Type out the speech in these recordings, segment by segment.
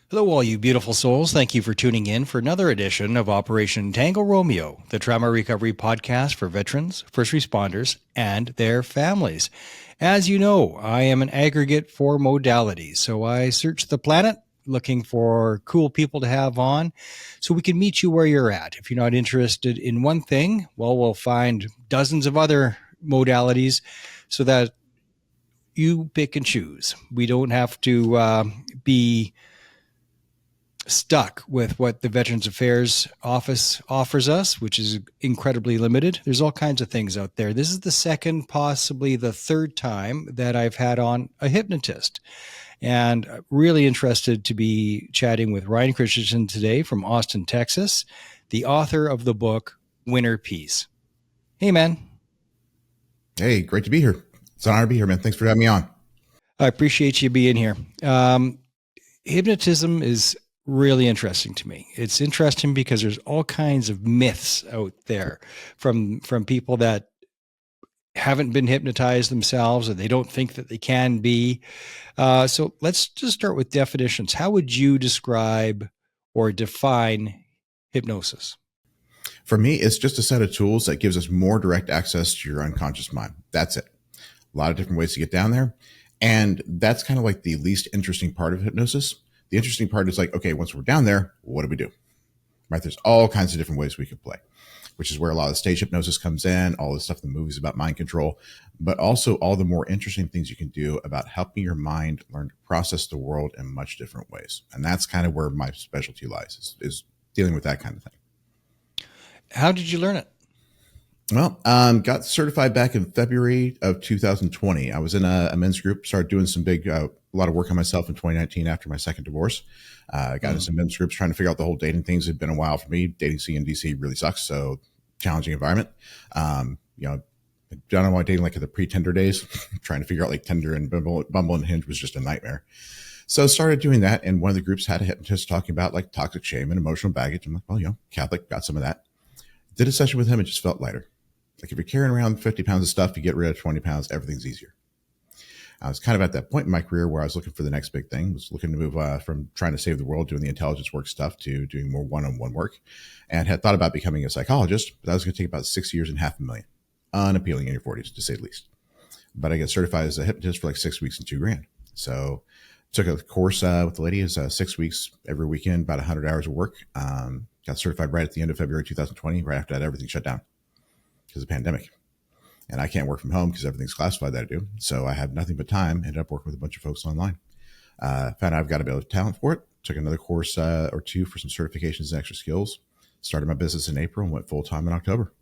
Hello, all you beautiful souls. Thank you for tuning in for another edition of Operation Tango Romeo, the trauma recovery podcast for veterans, first responders, and their families. As you know, I am an aggregate for modalities, so I search the planet looking for cool people to have on so we can meet you where you're at. If you're not interested in one thing, well, we'll find dozens of other modalities so that you pick and choose. We don't have to be stuck with what the Veterans Affairs Office offers us, which is incredibly limited. There's all kinds of things out there. This is the second, possibly the third time that I've had on a hypnotist. And really interested to be chatting with Ryan Christianson today from Austin, Texas, the author of the book, Winter Peace. Hey, man. Hey, great to be here. It's an honor to be here, man. Thanks for having me on. I appreciate you being here. Hypnotism is really interesting to me. It's interesting because there's all kinds of myths out there from people that haven't been hypnotized themselves, or they don't think that they can be. So let's just start with definitions. How would you describe or define hypnosis? For me, it's just a set of tools that gives us more direct access to your unconscious mind. That's it. A lot of different ways to get down there. And that's kind of like the least interesting part of hypnosis. The interesting part is like, okay, once we're down there, what do we do? Right? There's all kinds of different ways we could play, which is where a lot of the stage hypnosis comes in, all the stuff in the movies about mind control, but also all the more interesting things you can do about helping your mind learn to process the world in much different ways. And that's kind of where my specialty lies, is dealing with that kind of thing. How did you learn it? Well, got certified back in February of 2020. I was in a men's group, started doing some a lot of work on myself in 2019 after my second divorce. Got into some men's groups trying to figure out the whole dating things. It had been a while for me. Dating scene in DC really sucks. So challenging environment. Done on my dating like at the pre-Tinder days, trying to figure out like Tinder and Bumble and Hinge was just a nightmare. So I started doing that. And one of the groups had a hypnotist talking about like toxic shame and emotional baggage. I'm like, well, Catholic, got some of that. Did a session with him. It just felt lighter. Like if you're carrying around 50 pounds of stuff, you get rid of 20 pounds, everything's easier. I was kind of at that point in my career where I was looking for the next big thing, was looking to move from trying to save the world, doing the intelligence work stuff, to doing more one-on-one work, and had thought about becoming a psychologist, but that was going to take about 6 years and $500,000. Unappealing in your 40s, to say the least. But I got certified as a hypnotist for like 6 weeks and $2,000. So took a course with the lady. It was 6 weeks every weekend, about 100 hours of work. Got certified right at the end of February 2020. Right after that, everything shut down because of the pandemic. And I can't work from home because everything's classified that I do. So I have nothing but time. Ended up working with a bunch of folks online. Found out I've got a bit of talent for it. Took another course or two for some certifications and extra skills. Started my business in April and went full time in October.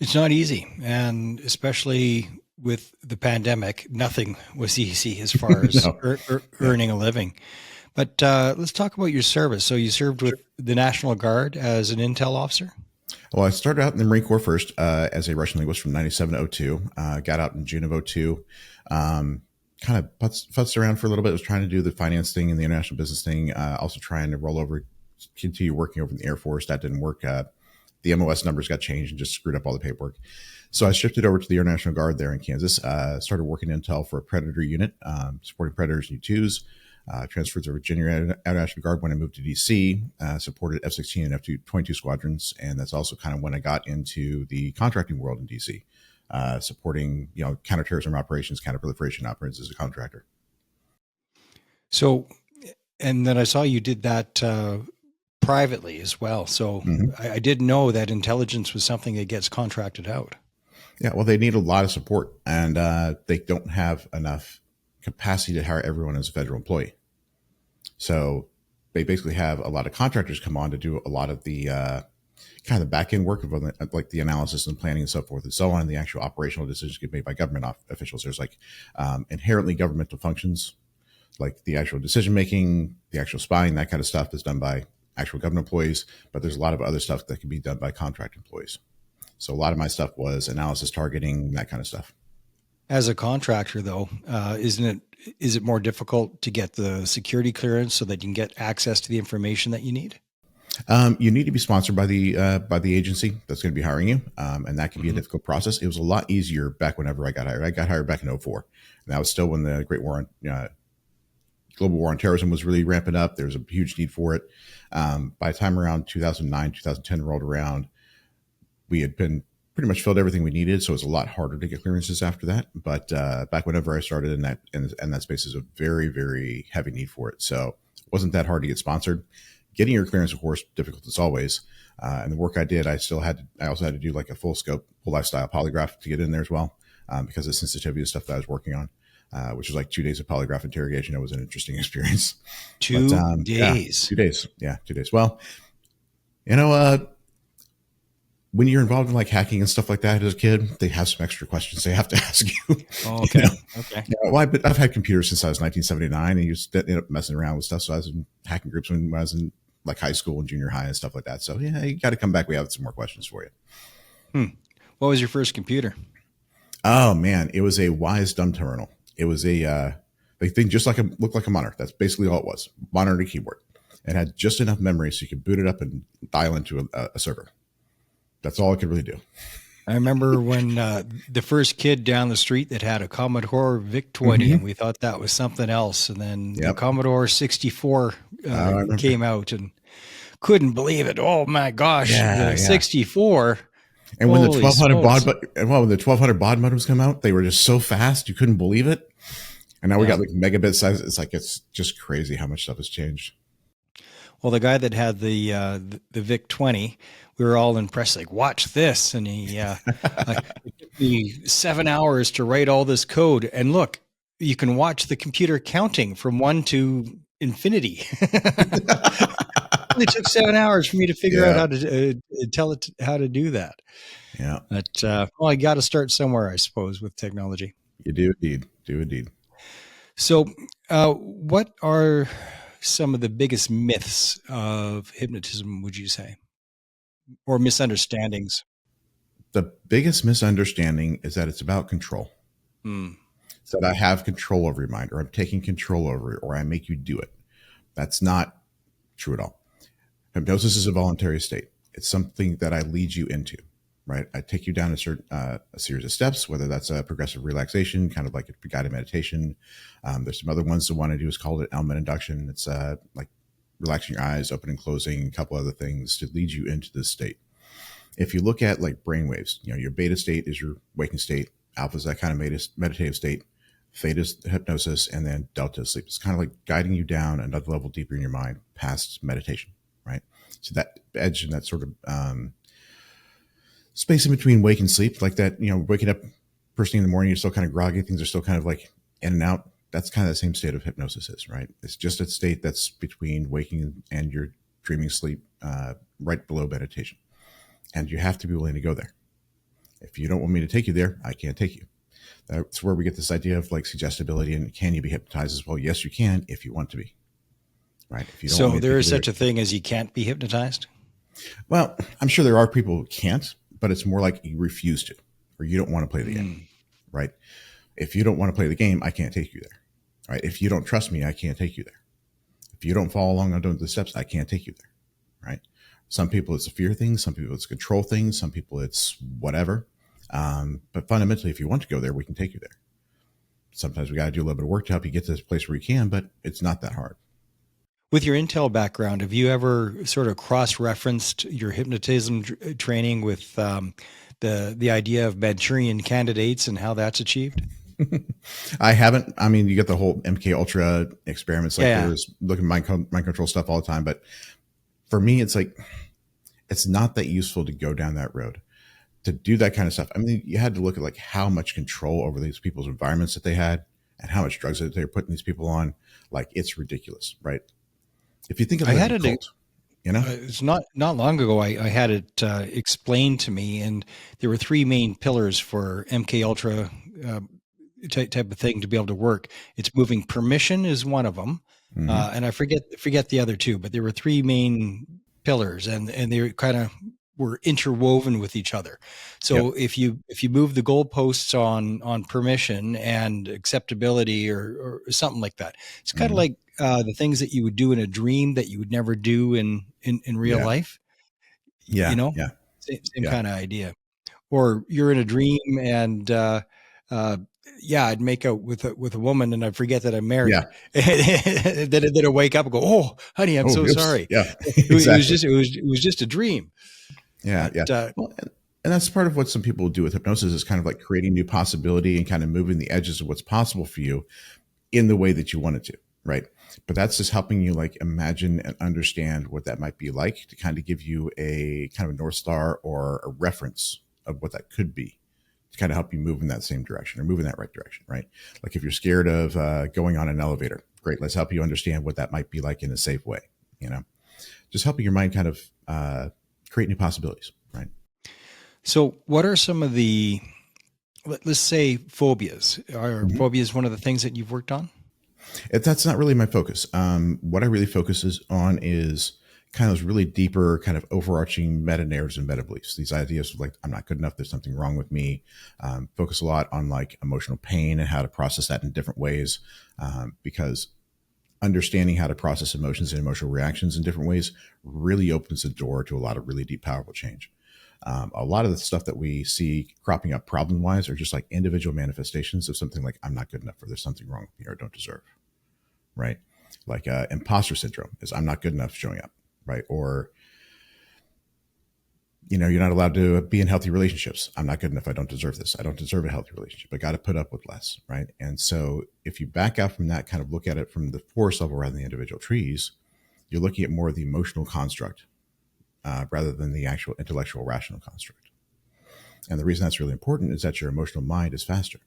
It's not easy. And especially with the pandemic, nothing was easy as far as earning a living. But let's talk about your service. So you served with the National Guard as an intel officer? Well, I started out in the Marine Corps first as a Russian linguist from 97 to 02. Got out in June of 02. Kind of futzed around for a little bit. I was trying to do the finance thing and the international business thing. Also trying to roll over, continue working over in the Air Force. That didn't work. The MOS numbers got changed and just screwed up all the paperwork. So I shifted over to the Air National Guard there in Kansas. Started working intel for a Predator unit, supporting Predators and U-2s. Transferred to Virginia Air National Guard when I moved to DC, supported F-16 and F-22 squadrons. And that's also kind of when I got into the contracting world in DC, supporting, counterterrorism operations, counterproliferation operations as a contractor. So, and then I saw you did that privately as well. So I didn't know that intelligence was something that gets contracted out. Yeah, well, they need a lot of support, and they don't have enough capacity to hire everyone as a federal employee. So they basically have a lot of contractors come on to do a lot of the kind of the back end work of like the analysis and planning and so forth and so on. And the actual operational decisions get made by government officials. There's like inherently governmental functions, like the actual decision making, the actual spying, that kind of stuff is done by actual government employees. But there's a lot of other stuff that can be done by contract employees. So a lot of my stuff was analysis, targeting, that kind of stuff. As a contractor, though, is it more difficult to get the security clearance so that you can get access to the information that you need? You need to be sponsored by the agency that's going to be hiring you, and that can be a difficult process. It was a lot easier back whenever I got hired. I got hired back in 04, and that was still when the Great War global war on terrorism was really ramping up. There was a huge need for it. By the time around 2009, 2010 rolled around, we had been pretty much filled everything we needed. So it was a lot harder to get clearances after that. But back whenever I started in that space is a very, very heavy need for it. So it wasn't that hard to get sponsored. Getting your clearance, of course, difficult as always. And the work I did, I also had to do like a full scope, full lifestyle polygraph to get in there as well, because of the sensitivity of stuff that I was working on, which was like 2 days of polygraph interrogation. It was an interesting experience. 2 days. Yeah, 2 days. Yeah, 2 days. Well, you know, when you're involved in like hacking and stuff like that as a kid, they have some extra questions they have to ask you. Oh, okay. You know? Okay. Yeah, well, I've had computers since I was 1979, and you just end up messing around with stuff. So I was in hacking groups when I was in like high school and junior high and stuff like that. So yeah, you got to come back. We have some more questions for you. What was your first computer? Oh man, it was a Wise Dumb Terminal. It was a thing just like looked like a monitor. That's basically all it was. Monitor and keyboard. It had just enough memory so you could boot it up and dial into a server. That's all it could really do. I remember when the first kid down the street that had a Commodore VIC-20, and we thought that was something else. And then the Commodore 64 came out, and couldn't believe it. Oh my gosh, the 64. And when the 1200 baud modems come out, they were just so fast you couldn't believe it. And now we got like megabit size. It's just crazy how much stuff has changed. Well, the guy that had the VIC-20, we were all impressed. Like, watch this, and he it took me 7 hours to write all this code. And look, you can watch the computer counting from 1 to infinity. It only took 7 hours for me to figure out how to tell it how to do that. Yeah. But well, I got to start somewhere, I suppose, with technology. You do indeed. So, what are some of the biggest myths of hypnotism, would you say, or misunderstandings? The biggest misunderstanding is that it's about control. It's that I have control over your mind, or I'm taking control over it, or I make you do it. That's not true at all. Hypnosis is a voluntary state. It's something that I lead you into, right? I take you down a series of steps, whether that's a progressive relaxation, kind of like a guided meditation. There's some other ones the one I do is called an element induction. It's like relaxing your eyes, opening, closing, a couple other things to lead you into this state. If you look at like brain waves, your beta state is your waking state, alpha is that kind of meditative state, theta is hypnosis, and then delta is sleep. It's kind of like guiding you down another level deeper in your mind past meditation, right? So that edge and that sort of space in between wake and sleep, like that, waking up first thing in the morning, you're still kind of groggy, things are still kind of like in and out. That's kind of the same state of hypnosis is, right? It's just a state that's between waking and your dreaming sleep, right below meditation. And you have to be willing to go there. If you don't want me to take you there, I can't take you. That's where we get this idea of like suggestibility and can you be hypnotized as well? Yes, you can if you want to be, right? If you don't So there is such a thing as you can't be hypnotized? Well, I'm sure there are people who can't, but it's more like you refuse to, or you don't want to play the game, right? If you don't want to play the game, I can't take you there, right? If you don't trust me, I can't take you there. If you don't follow along on doing the steps, I can't take you there, right? Some people it's a fear thing, some people it's a control thing, some people it's whatever. But fundamentally, if you want to go there, we can take you there. Sometimes we got to do a little bit of work to help you get to this place where you can, but it's not that hard. With your Intel background, have you ever sort of cross-referenced your hypnotism training with the idea of Manchurian candidates and how that's achieved? I haven't. I mean, you get the whole MK Ultra experiments, like there's looking at mind control stuff all the time. But for me, it's like, it's not that useful to go down that road to do that kind of stuff. I mean, you had to look at like how much control over these people's environments that they had and how much drugs that they were putting these people on. Like, it's ridiculous, right? If you think of it, it's not long ago. I had it explained to me, and there were 3 main pillars for MK Ultra type of thing to be able to work. It's moving permission is one of them, and I forget the other 2, but there were 3 main pillars, and they kind of were interwoven with each other. So if you move the goalposts on permission and acceptability or something like that, it's kind of like the things that you would do in a dream that you would never do in real life. Same kind of idea. Or you're in a dream and yeah, I'd make out with a woman and I'd forget that I'm married. Yeah. Then I wake up and go, "Oh, honey, I'm Oh, so oops. sorry. Yeah, It was exactly. just a dream." Yeah, But yeah. Well, and that's part of what some people do with hypnosis is kind of like creating new possibility and kind of moving the edges of what's possible for you in the way that you want it to, right? But that's just helping you like imagine and understand what that might be like to kind of give you a kind of a North Star or a reference of what that could be to kind of help you move in that same direction or move in that right direction, right? Like if you're scared of going on an elevator, great, let's help you understand what that might be like in a safe way, you know? Just helping your mind kind of create new possibilities, right? so, what are some of the, let's say, phobias? Are Mhm. phobias one of the things that you've worked on? That's not really my focus. What I really focuses on is kind of those really deeper, kind of overarching meta narratives and meta beliefs. These ideas of like, I'm not good enough. There's something wrong with me. Focus a lot on like emotional pain and how to process that in different ways, because understanding how to process emotions and emotional reactions in different ways really opens the door to a lot of really deep, powerful change. A lot of the stuff that we see cropping up problem wise are just like individual manifestations of something like, I'm not good enough, or there's something wrong with me, or I don't deserve, right? Like imposter syndrome is I'm not good enough showing up, right? Or, you know, you're not allowed to be in healthy relationships. I'm not good enough. I don't deserve this. I don't deserve a healthy relationship. I got to put up with less, right? And so if you back out from that, kind of look at it from the forest level rather than the individual trees, you're looking at more of the emotional construct rather than the actual intellectual rational construct. And the reason that's really important is that your emotional mind is faster,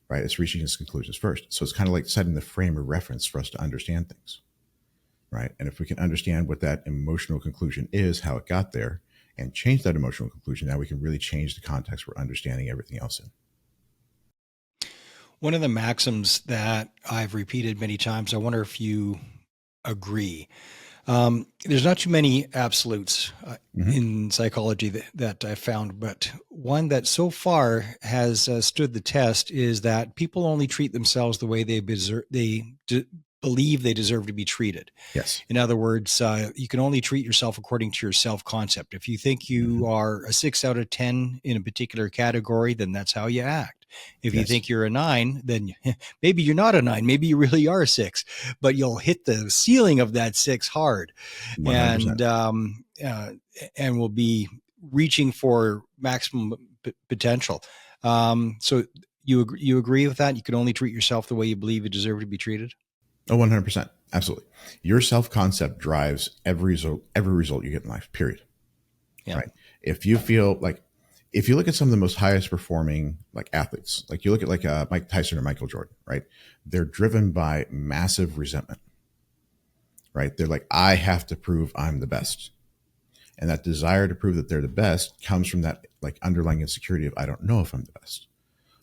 right? It's reaching its conclusions first. So it's kind of like setting the frame of reference for us to understand things, right? And if we can understand what that emotional conclusion is, how it got there, and change that emotional conclusion, now we can really change the context we're understanding everything else in. One of the maxims that I've repeated many times, I wonder if you agree. There's not too many absolutes Mm-hmm. in psychology that I found, but one that so far has stood the test is that people only treat themselves the way believe they deserve to be treated. Yes. In other words, you can only treat yourself according to your self concept. If you think Mm-hmm. you are a 6 out of 10 in a particular category, then that's how you act. If you Yes. think you're a 9, then maybe you're not a 9. Maybe you really are a 6, but you'll hit the ceiling of that 6 hard, 100%. and and will be reaching for maximum potential. So you agree with that? You can only treat yourself the way you believe you deserve to be treated. Oh, 100%. Absolutely. Your self concept drives every result you get in life, period. Yeah. Right. If you feel like, if you look at some of the most highest performing like athletes, like you look at like Mike Tyson or Michael Jordan, right? They're driven by massive resentment, right? They're like, I have to prove I'm the best. And that desire to prove that they're the best comes from that like underlying insecurity of, I don't know if I'm the best,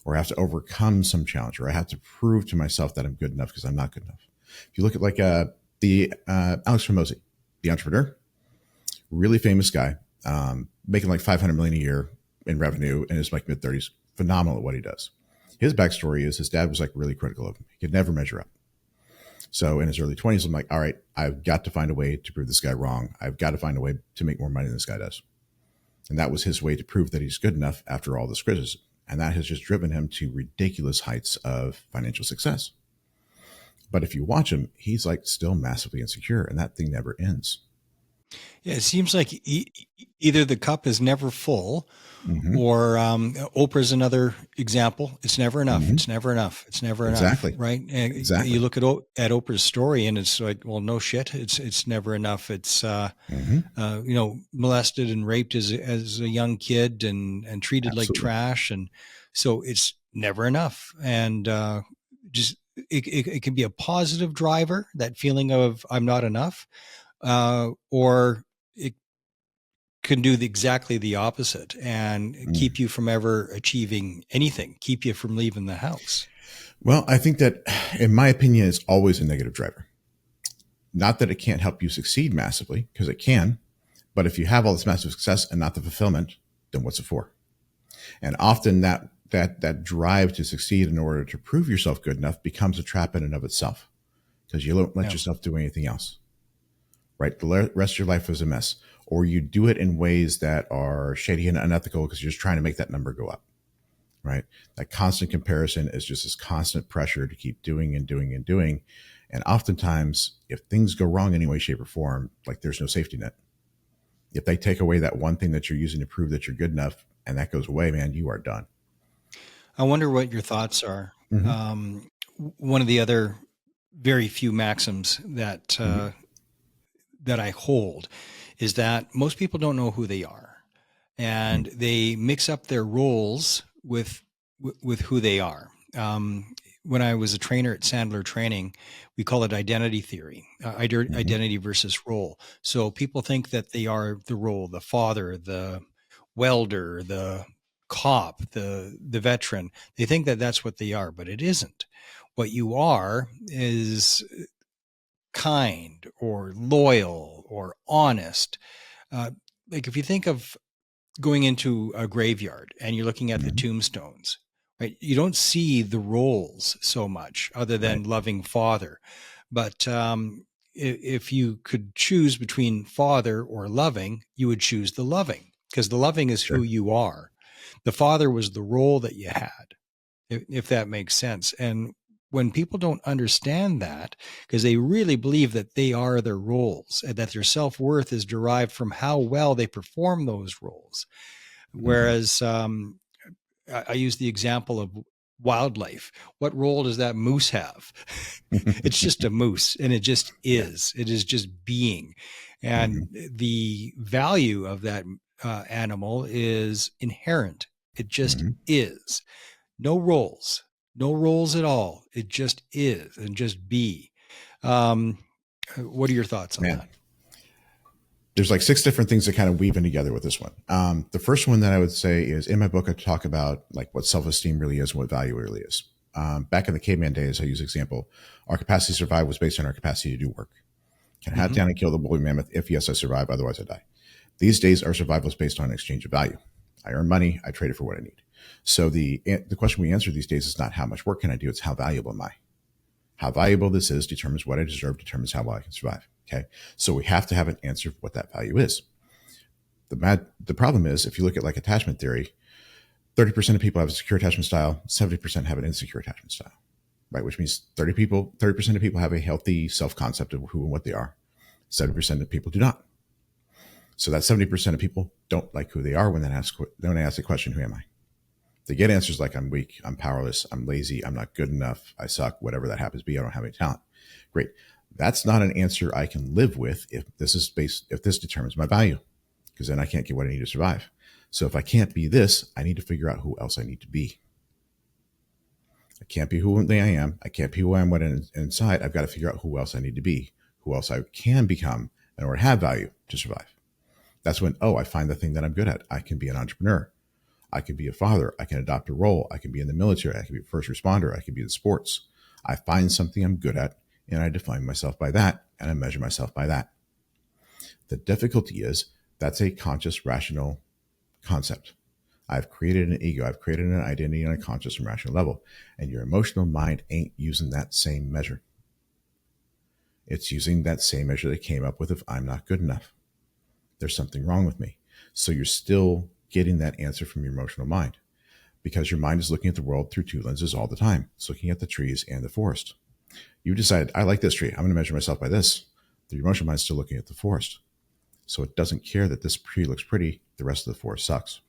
or I have to overcome some challenge, or I have to prove to myself that I'm good enough because I'm not good enough. If you look at like the Alex Hormozy, the entrepreneur, really famous guy, making like 500 million a year in revenue in his like mid 30s, phenomenal at what he does. His backstory is his dad was like really critical of him. He could never measure up. So in his early 20s, I'm like, all right, I've got to find a way to prove this guy wrong. I've got to find a way to make more money than this guy does. And that was his way to prove that he's good enough after all this criticism. And that has just driven him to ridiculous heights of financial success. But if you watch him, he's like still massively insecure, and that thing never ends. Yeah, it seems like either the cup is never full, Mm-hmm. or Oprah's another example. It's never enough. Mm-hmm. It's never enough. It's never enough. Exactly. Right? And you Exactly. look at Oprah's story, and it's like, well, no shit. It's never enough. It's Mm-hmm. molested and raped as a young kid, and treated like Absolutely. trash, and so it's never enough. And just it can be a positive driver, that feeling of I'm not enough, or it can do exactly the opposite and Mm. keep you from ever achieving anything, keep you from leaving the house. Well, I think that, in my opinion, it's always a negative driver. Not that it can't help you succeed massively, because it can, but if you have all this massive success and not the fulfillment, then what's it for? And often that drive to succeed in order to prove yourself good enough becomes a trap in and of itself, because you don't let Yeah. yourself do anything else. Right, the rest of your life is a mess, or you do it in ways that are shady and unethical because you're just trying to make that number go up. right? That constant comparison is just this constant pressure to keep doing and doing and doing. And oftentimes, if things go wrong in any way, shape, or form, like there's no safety net. If they take away that one thing that you're using to prove that you're good enough and that goes away, man, you are done. I wonder what your thoughts are. Mm-hmm. One of the other very few maxims that Mm-hmm. that I hold is that most people don't know who they are, and they mix up their roles with who they are. When I was a trainer at Sandler Training, we call it identity theory, Mm-hmm. identity versus role. So people think that they are the role, the father, the welder, the cop, the veteran. They think that that's what they are, but it isn't. What you are is kind or loyal or honest. Like if you think of going into a graveyard and you're looking at the Mm-hmm. tombstones, right? You don't see the roles so much other Right. than loving father. But if you could choose between father or loving, you would choose the loving, because the loving is who Sure. you are. The father was the role that you had, if that makes sense. And when people don't understand that, because they really believe that they are their roles and that their self-worth is derived from how well they perform those roles. Mm-hmm. Whereas I use the example of wildlife. What role does that moose have? It's just a moose, and it just Yeah. is. It is just being. Mm-hmm. And the value of that animal is inherent. It just Mm-hmm. is. No roles, no roles at all. It just is and just be. Um, what are your thoughts on Man, that? there's like 6 different things that kind of weave in together with this one. The first one that I would say is in my book, I talk about like what self-esteem really is and what value really is. Back in the caveman days, I use example, our capacity to survive was based on our capacity to do work. Can I hunt Mm-hmm. down and kill the woolly mammoth? If yes, I survive. Otherwise, I die. These days, our survival is based on an exchange of value. I earn money. I trade it for what I need. So the question we answer these days is not how much work can I do. It's how valuable am I? How valuable this is determines what I deserve, determines how well I can survive. Okay. So we have to have an answer of what that value is. The problem is if you look at like attachment theory, 30% of people have a secure attachment style, 70% have an insecure attachment style, right? Which means 30% of people have a healthy self-concept of who and what they are. 70% of people do not. So that 70% of people don't like who they are when they ask the question, who am I? They get answers like I'm weak, I'm powerless, I'm lazy, I'm not good enough, I suck, whatever that happens to be, I don't have any talent. Great. That's not an answer I can live with if this determines my value, because then I can't get what I need to survive. So if I can't be this, I need to figure out who else I need to be. I can't be who I am. I can't be who I am inside. I've got to figure out who else I need to be, who else I can become in order to have value to survive. That's when, I find the thing that I'm good at. I can be an entrepreneur. I can be a father. I can adopt a role. I can be in the military. I can be a first responder. I can be in sports. I find something I'm good at and I define myself by that and I measure myself by that. The difficulty is that's a conscious, rational concept. I've created an ego. I've created an identity on a conscious and rational level. And your emotional mind ain't using that same measure. It's using that same measure they came up with if I'm not good enough. There's something wrong with me. So you're still getting that answer from your emotional mind because your mind is looking at the world through 2 lenses all the time. It's looking at the trees and the forest. You decide, I like this tree. I'm going to measure myself by this. The emotional mind is still looking at the forest. So it doesn't care that this tree looks pretty. The rest of the forest sucks.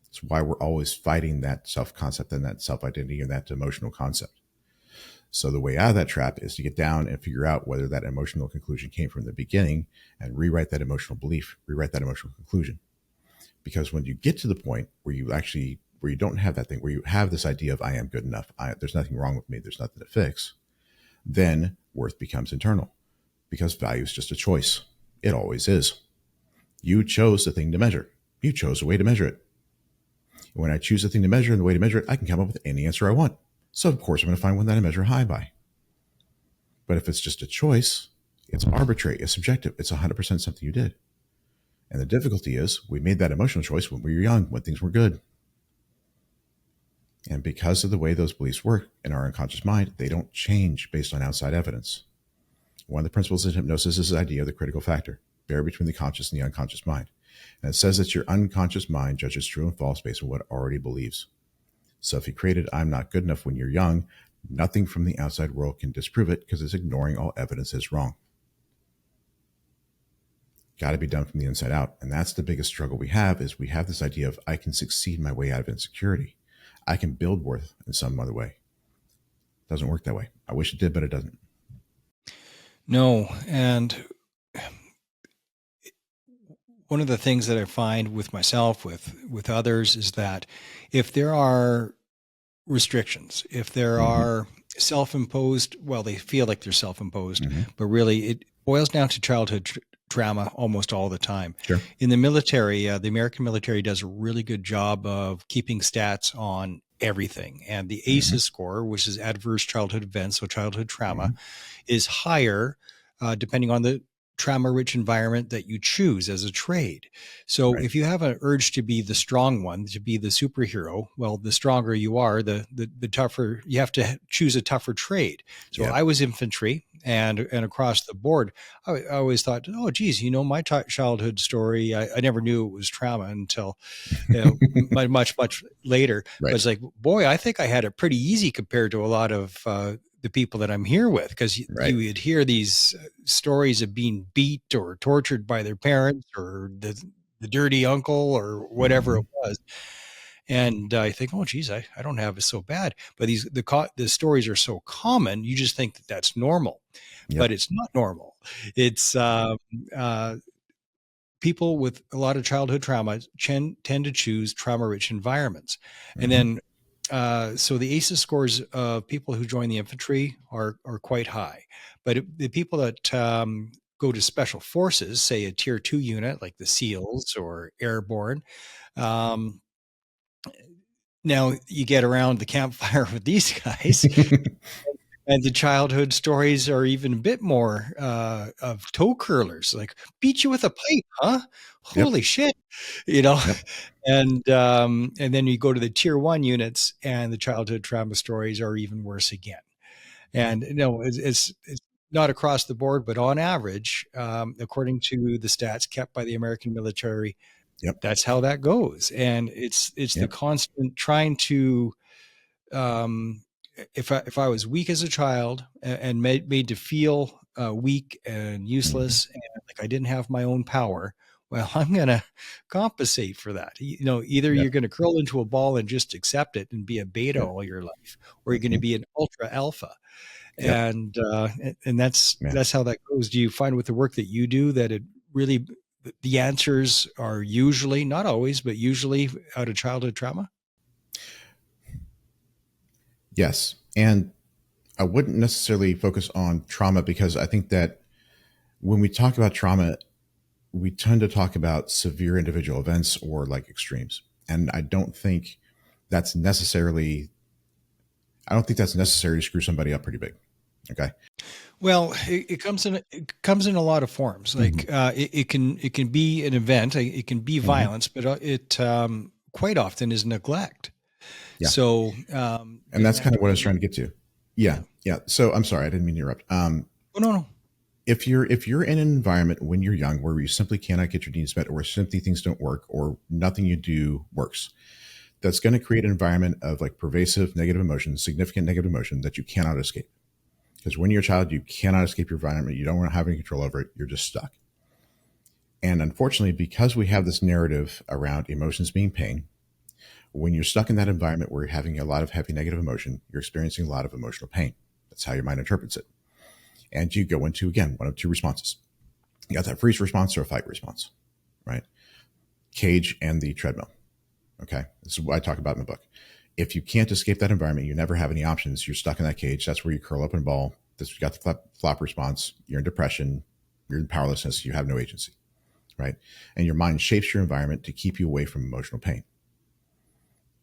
That's why we're always fighting that self-concept and that self-identity and that emotional concept. So the way out of that trap is to get down and figure out whether that emotional conclusion came from the beginning and rewrite that emotional belief, rewrite that emotional conclusion. Because when you get to the point where you don't have that thing, where you have this idea of I am good enough, there's nothing wrong with me, there's nothing to fix, then worth becomes internal because value is just a choice. It always is. You chose the thing to measure. You chose a way to measure it. And when I choose a thing to measure and the way to measure it, I can come up with any answer I want. So of course I'm going to find one that I measure high by. But if it's just a choice, it's arbitrary, it's subjective, it's 100% something you did. And the difficulty is we made that emotional choice when we were young, when things were good. And because of the way those beliefs work in our unconscious mind, they don't change based on outside evidence. One of the principles in hypnosis is the idea of the critical factor, buried between the conscious and the unconscious mind. And it says that your unconscious mind judges true and false based on what it already believes. So if you created I'm not good enough when you're young, nothing from the outside world can disprove it because it's ignoring all evidence is wrong. Got to be done from the inside out. And that's the biggest struggle we have is we have this idea of I can succeed my way out of insecurity. I can build worth in some other way. Doesn't work that way. I wish it did, but it doesn't. No. And one of the things that I find with myself, with others, is that if there are restrictions, if there are self-imposed, well, they feel like they're self-imposed, but really it boils down to childhood trauma almost all the time. Sure. In the military, the American military does a really good job of keeping stats on everything. And the ACEs score, which is adverse childhood events, so childhood trauma, is higher depending on the trauma-rich environment that you choose as a trade. So if you have an urge to be the strong one, to be the superhero, well, the stronger you are, the tougher, you have to choose a tougher trade. So I was infantry, and across the board, I always thought, oh, geez, my childhood story, I never knew it was trauma until much later. But it's like, boy, I think I had it pretty easy compared to a lot of the people that I'm here with, because you would hear these stories of being beat or tortured by their parents or the dirty uncle or whatever it was. And I think, oh, geez, I don't have it so bad. But the stories are so common, you just think that that's normal. But it's not normal. It's people with a lot of childhood trauma tend to choose trauma-rich environments. And then so the ACEs scores of people who join the infantry are quite high. But the people that go to special forces, say a tier 2 unit like the SEALs or Airborne, now you get around the campfire with these guys, and the childhood stories are even a bit more of toe curlers, like beat you with a pipe, huh? Holy shit, and then you go to the tier 1 units, and the childhood trauma stories are even worse again. And it's not across the board, but on average, according to the stats kept by the American military, that's how that goes. And it's the constant trying to, if I was weak as a child and made to feel weak and useless and like I didn't have my own power, well, I'm going to compensate for that. Either you're going to curl into a ball and just accept it and be a beta all your life, or you're going to be an ultra alpha. And that's how that goes. Do you find with the work that you do that it really, the answers are usually, not always, but usually out of childhood trauma? Yes. And I wouldn't necessarily focus on trauma, because I think that when we talk about trauma, we tend to talk about severe individual events or like extremes. And I don't think that's necessary to screw somebody up pretty big. Okay. Well, it comes in a lot of forms. Like it can be an event, it can be violence, but it quite often is neglect. So, and that's kind of what I was trying to get to. Yeah. So I'm sorry, I didn't mean to interrupt. No. If you're in an environment when you're young where you simply cannot get your needs met, or simply things don't work, or nothing you do works, that's going to create an environment of like pervasive negative emotion, significant negative emotion that you cannot escape. Because when you're a child, you cannot escape your environment. You don't want to have any control over it. You're just stuck. And unfortunately, because we have this narrative around emotions being pain, when you're stuck in that environment where you're having a lot of heavy negative emotion, you're experiencing a lot of emotional pain. That's how your mind interprets it. And you go into, again, one of two responses. You got that freeze response or a fight response, right? Cage and the treadmill. Okay. This is what I talk about in the book. If you can't escape that environment, you never have any options. You're stuck in that cage. That's where you curl up in a ball. You got the flop response. You're in depression. You're in powerlessness. You have no agency, right? And your mind shapes your environment to keep you away from emotional pain.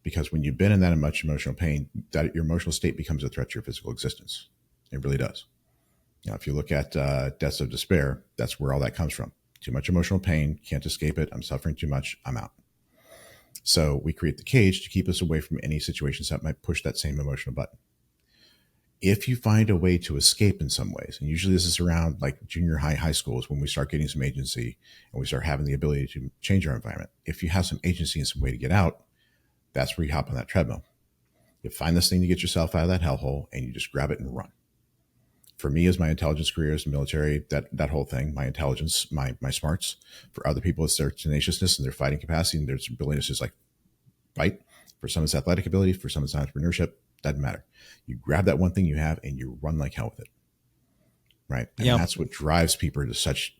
Because when you've been in that much emotional pain, that your emotional state becomes a threat to your physical existence. It really does. If you look at deaths of despair, that's where all that comes from. Too much emotional pain, can't escape it. I'm suffering too much. I'm out. So we create the cage to keep us away from any situations that might push that same emotional button. If you find a way to escape in some ways, and usually this is around like junior high school is when we start getting some agency and we start having the ability to change our environment. If you have some agency and some way to get out, that's where you hop on that treadmill. You find this thing to get yourself out of that hellhole, and you just grab it and run. For me, as my intelligence career as military, that whole thing, my intelligence, my smarts. For other people, it's their tenaciousness and their fighting capacity and their ability to just like fight. For some, it's athletic ability. For some, it's entrepreneurship. Doesn't matter. You grab that one thing you have and you run like hell with it. Right. And that's what drives people to such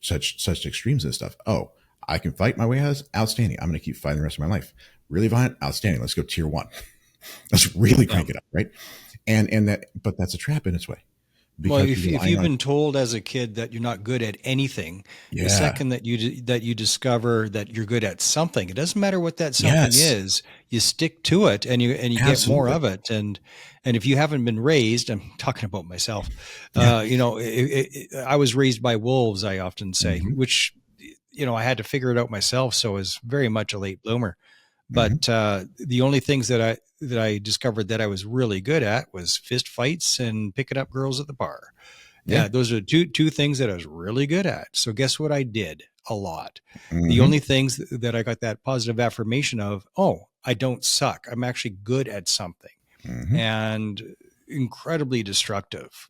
extremes and stuff. Oh, I can fight my way out. Outstanding. I'm going to keep fighting the rest of my life. Really violent. Outstanding. Let's go tier 1. Let's really crank it up. Right. But that's a trap in its way. Well, if you've been told as a kid that you're not good at anything, the second that you discover that you're good at something, it doesn't matter what that something is, you stick to it and you get more of it. And if you haven't been raised, I'm talking about myself, I was raised by wolves, I often say, which, I had to figure it out myself. So I was very much a late bloomer. But the only things that I discovered that I was really good at was fist fights and picking up girls at the bar. Yeah, those are two things that I was really good at. So guess what I did a lot? The only things that I got that positive affirmation of, oh, I don't suck. I'm actually good at something. And incredibly destructive,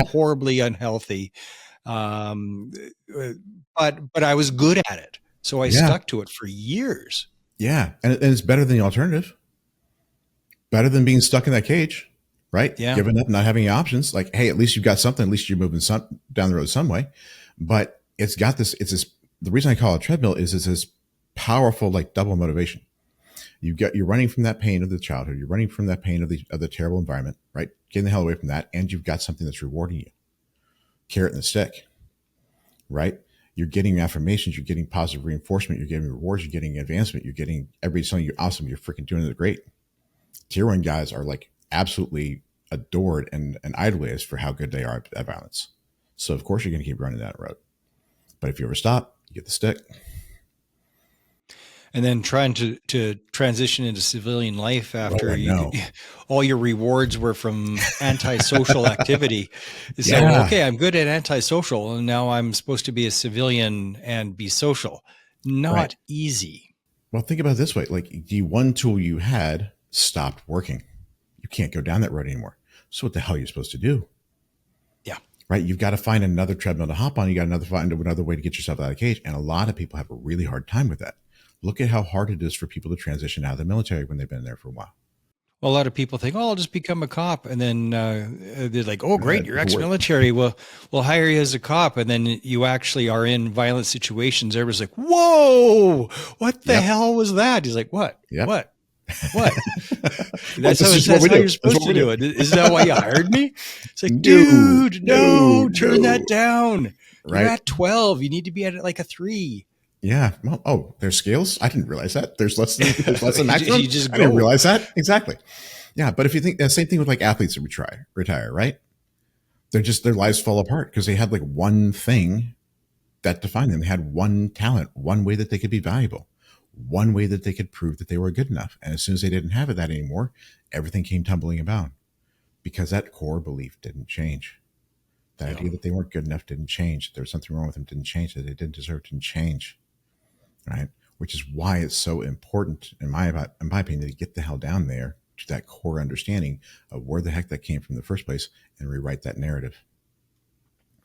horribly unhealthy. But I was good at it. So I stuck to it for years. Yeah. And it's better than the alternative. Better than being stuck in that cage, right? Yeah. Giving up, not having any options. Like, hey, at least you've got something. At least you're moving down the road some way. But it's got this, the reason I call it treadmill is it's this powerful, like double motivation. You're running from that pain of the childhood. You're running from that pain of the terrible environment, right? Getting the hell away from that. And you've got something that's rewarding you. Carrot and the stick, right? You're getting affirmations, you're getting positive reinforcement, you're getting rewards, you're getting advancement, you're getting everybody's telling you awesome, you're freaking doing it great. Tier 1 guys are like absolutely adored and idolized for how good they are at violence. So of course you're going to keep running that road. But if you ever stop, you get the stick. And then trying to transition into civilian life after all your rewards were from antisocial activity. So, okay, I'm good at antisocial, and now I'm supposed to be a civilian and be social. Not easy. Well, think about it this way. Like the one tool you had stopped working. You can't go down that road anymore. So what the hell are you supposed to do? Yeah. Right. You've got to find another treadmill to hop on. You got to find another way to get yourself out of the cage. And a lot of people have a really hard time with that. Look at how hard it is for people to transition out of the military when they've been there for a while. Well, a lot of people think, oh, I'll just become a cop. And then they're like, oh, great, you're ex-military. We'll hire you as a cop. And then you actually are in violent situations. Everybody's like, whoa, what the hell was that? He's like, what? What? That's how you're supposed to do it. Isn't that why you hired me? It's like, dude, no, turn that down. You're at 12. You need to be at like a 3. Yeah. Well, there's scales. I didn't realize that. There's less than maximum. You just I didn't realize that. Exactly. Yeah. But if you think the same thing with like athletes that retire, right? Their lives fall apart because they had like one thing that defined them. They had one talent, one way that they could be valuable, one way that they could prove that they were good enough. And as soon as they didn't have that anymore, everything came tumbling about because that core belief didn't change. The idea that they weren't good enough didn't change. There was something wrong with them didn't change. That they didn't deserve didn't change. Right. Which is why it's so important, in my opinion, to get the hell down there to that core understanding of where the heck that came from in the first place and rewrite that narrative.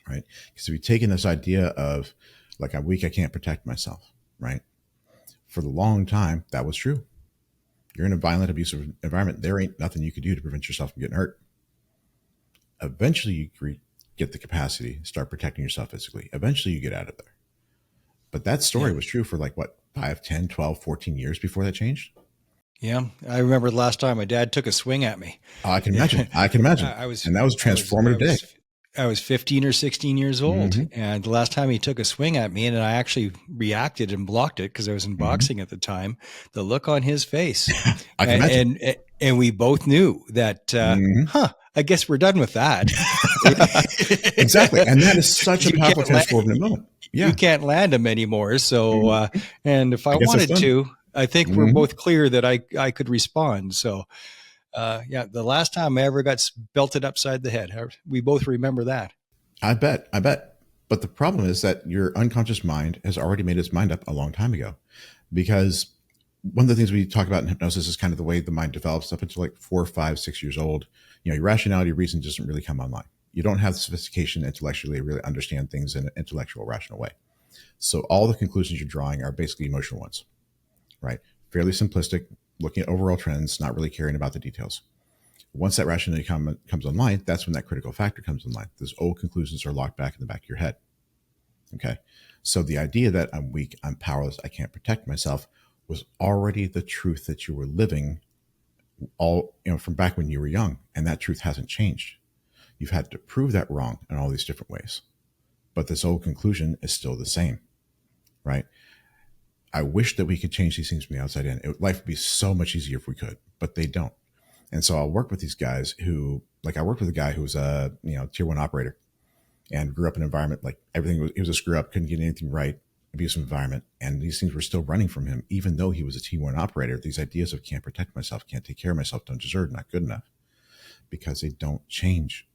Right. Because if you're taking this idea of like, I'm weak, I can't protect myself. Right. For the long time, that was true. You're in a violent, abusive environment. There ain't nothing you could do to prevent yourself from getting hurt. Eventually, you get the capacity, start protecting yourself physically. Eventually, you get out of there. But that story was true for like, 5, 10, 12, 14 years before that changed? Yeah. I remember the last time my dad took a swing at me. Oh, I can imagine. And that was a transformative day. I was 15 or 16 years old. And the last time he took a swing at me, and I actually reacted and blocked it because I was in boxing at the time, the look on his face. I can imagine. And we both knew that, I guess we're done with that. Exactly. And that is such a powerful transformative moment. Yeah. You can't land them anymore. So, and if I wanted to, I think we're both clear that I could respond. So, the last time I ever got belted upside the head, we both remember that. I bet. But the problem is that your unconscious mind has already made its mind up a long time ago, because one of the things we talk about in hypnosis is kind of the way the mind develops up until like 4, 5, 6 years old. Your rationality, reason doesn't really come online. You don't have the sophistication intellectually to really understand things in an intellectual, rational way. So all the conclusions you're drawing are basically emotional ones, right? Fairly simplistic, looking at overall trends, not really caring about the details. Once that rationality comes online, that's when that critical factor comes online. Those old conclusions are locked back in the back of your head. Okay. So the idea that I'm weak, I'm powerless, I can't protect myself was already the truth that you were living all, from back when you were young. And that truth hasn't changed. You've had to prove that wrong in all these different ways. But this old conclusion is still the same, right? I wish that we could change these things from the outside in. Life would be so much easier if we could, but they don't. And so I'll work with these guys who, like I worked with a guy who was a tier 1 operator and grew up in an environment like he was a screw up, couldn't get anything right, abusive environment. And these things were still running from him, even though he was a T1 operator. These ideas of can't protect myself, can't take care of myself, don't deserve, not good enough, because they don't change.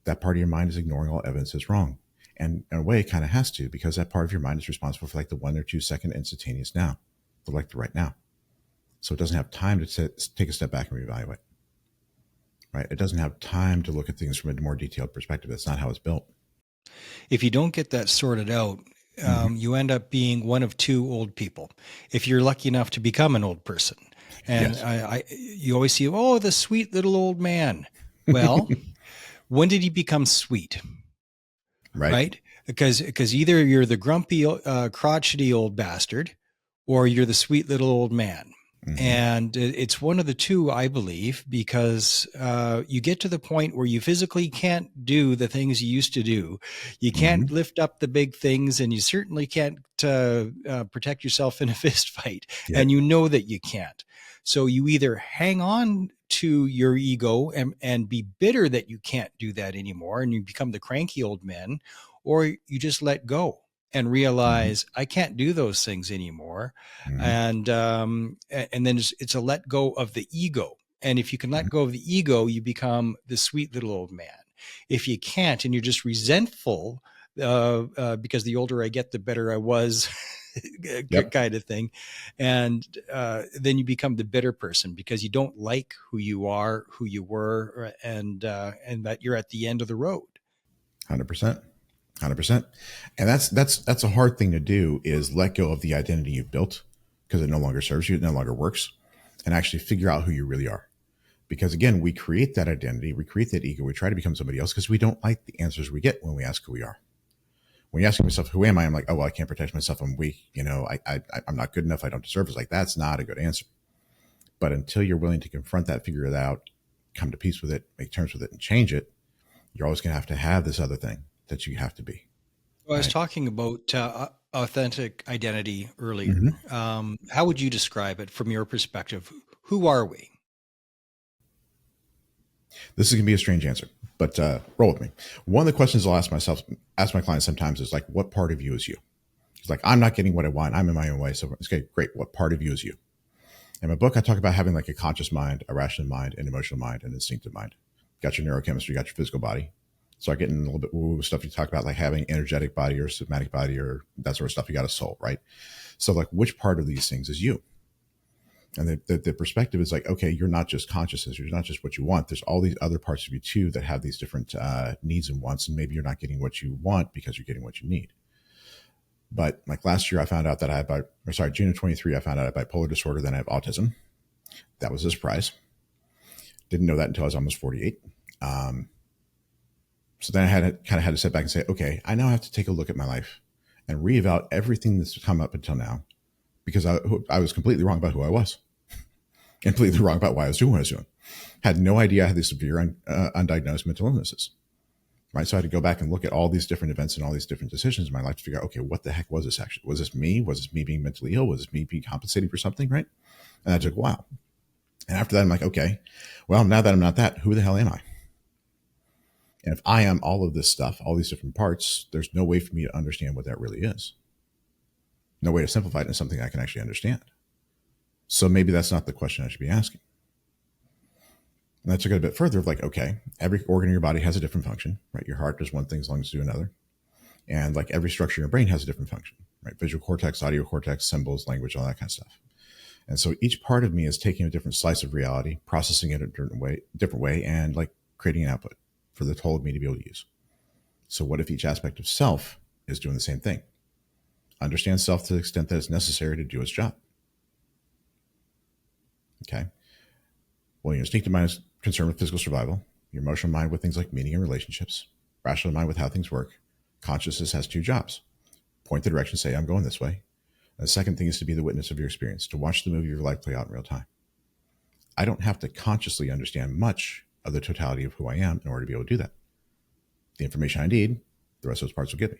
That part of your mind is ignoring all evidence is wrong. And in a way, it kind of has to, because that part of your mind is responsible for like the 1 or 2 second instantaneous now, the right now. So it doesn't have time to take a step back and reevaluate, right? It doesn't have time to look at things from a more detailed perspective. That's not how it's built. If you don't get that sorted out, you end up being one of 2 old people. If you're lucky enough to become an old person, and Yes. you always see, oh, the sweet little old man. Well, when did he become sweet? Right? Because either you're the grumpy, crotchety old bastard, or you're the sweet little old man. Mm-hmm. And it's one of the 2, I believe, because you get to the point where you physically can't do the things you used to do. You can't lift up the big things, and you certainly can't protect yourself in a fist fight. Yep. And you know that you can't. So you either hang on to your ego and be bitter that you can't do that anymore, and you become the cranky old man, or you just let go and realize I can't do those things anymore. And then it's a let go of the ego. And if you can let go of the ego, you become the sweet little old man. If you can't, and you're just resentful because the older I get, the better I was, kind of thing. And then you become the bitter person because you don't like who you are, who you were, and that you're at the end of the road. 100%. 100%. And that's a hard thing to do, is let go of the identity you've built because it no longer serves you, it no longer works, and actually figure out who you really are. Because again, we create that identity, we create that ego, we try to become somebody else because we don't like the answers we get when we ask who we are. When you ask myself, who am I? I'm like, oh, well, I can't protect myself. I'm weak. I'm not good enough. I don't deserve it. It's like, that's not a good answer. But until you're willing to confront that, figure it out, come to peace with it, make terms with it, and change it, you're always going to have this other thing that you have to be. Well, I was talking about authentic identity earlier. How would you describe it from your perspective? Who are we? This is going to be a strange answer, but roll with me. One of the questions I'll ask my clients sometimes is like, what part of you is you? It's like, I'm not getting what I want. I'm in my own way. So it's okay, great. What part of you is you? In my book, I talk about having like a conscious mind, a rational mind, an emotional mind, an instinctive mind. Got your neurochemistry, you got your physical body. Start getting a little bit woo stuff you talk about, like having energetic body or somatic body or that sort of stuff. You got a soul, right? So like, which part of these things is you? And the perspective is like, okay, you're not just consciousness. You're not just what you want. There's all these other parts of you too that have these different needs and wants. And maybe you're not getting what you want because you're getting what you need. But like last year, I found out that June of 23, I found out I have bipolar disorder, then I have autism. That was a surprise. Didn't know that until I was almost 48. So then I had to sit back and say, okay, I now have to take a look at my life and reevaluate everything that's come up until now, because I was completely wrong about who I was, completely wrong about why I was doing what I was doing. Had no idea I had these severe undiagnosed mental illnesses, right? So I had to go back and look at all these different events and all these different decisions in my life to figure out, okay, what the heck was this actually? Was this me? Was this me being mentally ill? Was this me being compensating for something, right? And that took a while. And after that, I'm like, okay, well, now that I'm not that, who the hell am I? And if I am all of this stuff, all these different parts, there's no way for me to understand what that really is. No way to simplify it into something I can actually understand. So maybe that's not the question I should be asking. And that took it a bit further of like, okay, every organ in your body has a different function, right? Your heart does one thing, lungs do another. And like every structure in your brain has a different function, right? Visual cortex, audio cortex, symbols, language, all that kind of stuff. And so each part of me is taking a different slice of reality, processing it a different way, and like creating an output for the whole of me to be able to use. So what if each aspect of self is doing the same thing? Understand self to the extent that it's necessary to do its job. Okay. Well, your instinctive mind is concerned with physical survival, your emotional mind with things like meaning and relationships, rational mind with how things work. Consciousness has two jobs: point the direction, say, I'm going this way. And the second thing is to be the witness of your experience, to watch the movie of your life play out in real time. I don't have to consciously understand much of the totality of who I am in order to be able to do that. The information I need, the rest of those parts will give me.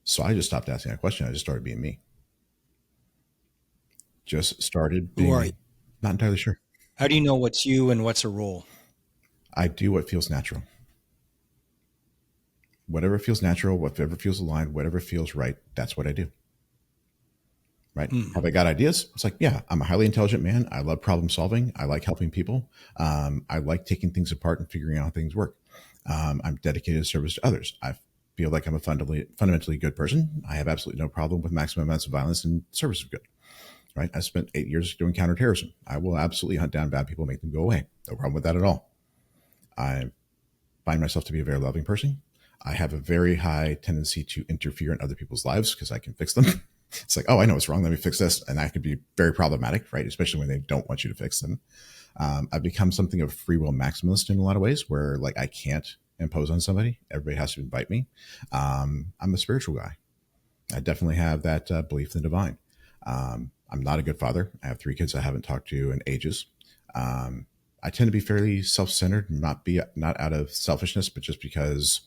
So I just stopped asking that question. I just started being me. Just started Who being are you? me. Not entirely sure. How do you know what's you and what's a role? I do what feels natural. Whatever feels natural, whatever feels aligned, whatever feels right, that's what I do. Right? Have I got ideas? It's like, yeah, I'm a highly intelligent man. I love problem solving. I like helping people. I like taking things apart and figuring out how things work. I'm dedicated to service to others. I feel like I'm a fundamentally good person. I have absolutely no problem with maximum amounts of violence in service of good. Right? I spent 8 years doing counterterrorism. I will absolutely hunt down bad people, make them go away. No problem with that at all. I find myself to be a very loving person. I have a very high tendency to interfere in other people's lives because I can fix them. It's like, oh, I know what's wrong. Let me fix this. And that could be very problematic, right? Especially when they don't want you to fix them. I've become something of a free will maximalist in a lot of ways where like I can't impose on somebody. Everybody has to invite me. I'm a spiritual guy. I definitely have that belief in the divine. I'm not a good father. I have 3 kids I haven't talked to in ages. I tend to be fairly self-centered, not out of selfishness, but just because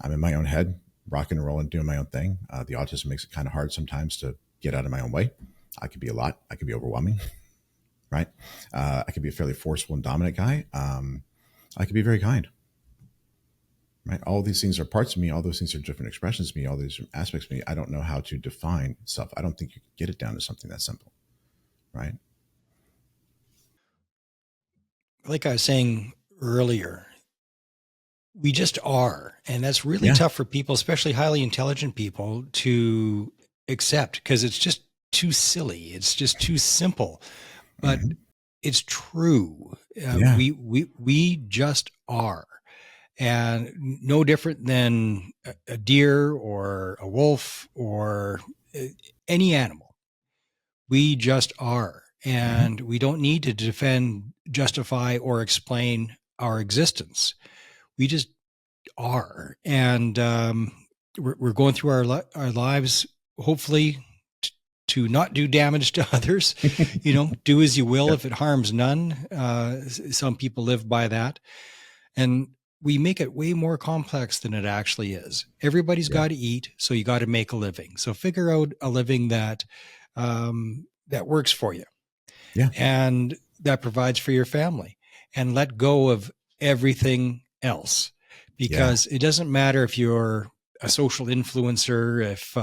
I'm in my own head, rocking and rolling, doing my own thing. The autism makes it kind of hard sometimes to get out of my own way. I could be a lot. I could be overwhelming, right? I could be a fairly forceful and dominant guy. I could be very kind, right? All these things are parts of me. All those things are different expressions of me. All these aspects of me. I don't know how to define self. I don't think you can get it down to something that simple, right? Like I was saying earlier, we just are. And that's really Yeah. tough for people, especially highly intelligent people, to accept because it's just too silly. It's just too simple. But Mm-hmm. it's true. Yeah. We just are. And no different than a deer or a wolf or any animal. We just are. Mm-hmm. And we don't need to defend, justify, or explain our existence. We just are. And we're going through our lives, hopefully, to not do damage to others. Do as you will Yep. if it harms none. Some people live by that. And we make it way more complex than it actually is. Everybody's Yeah. got to eat, so you got to make a living. So figure out a living that that works for you Yeah. and that provides for your family, and let go of everything else, Yeah. because it doesn't matter if you're a social influencer, if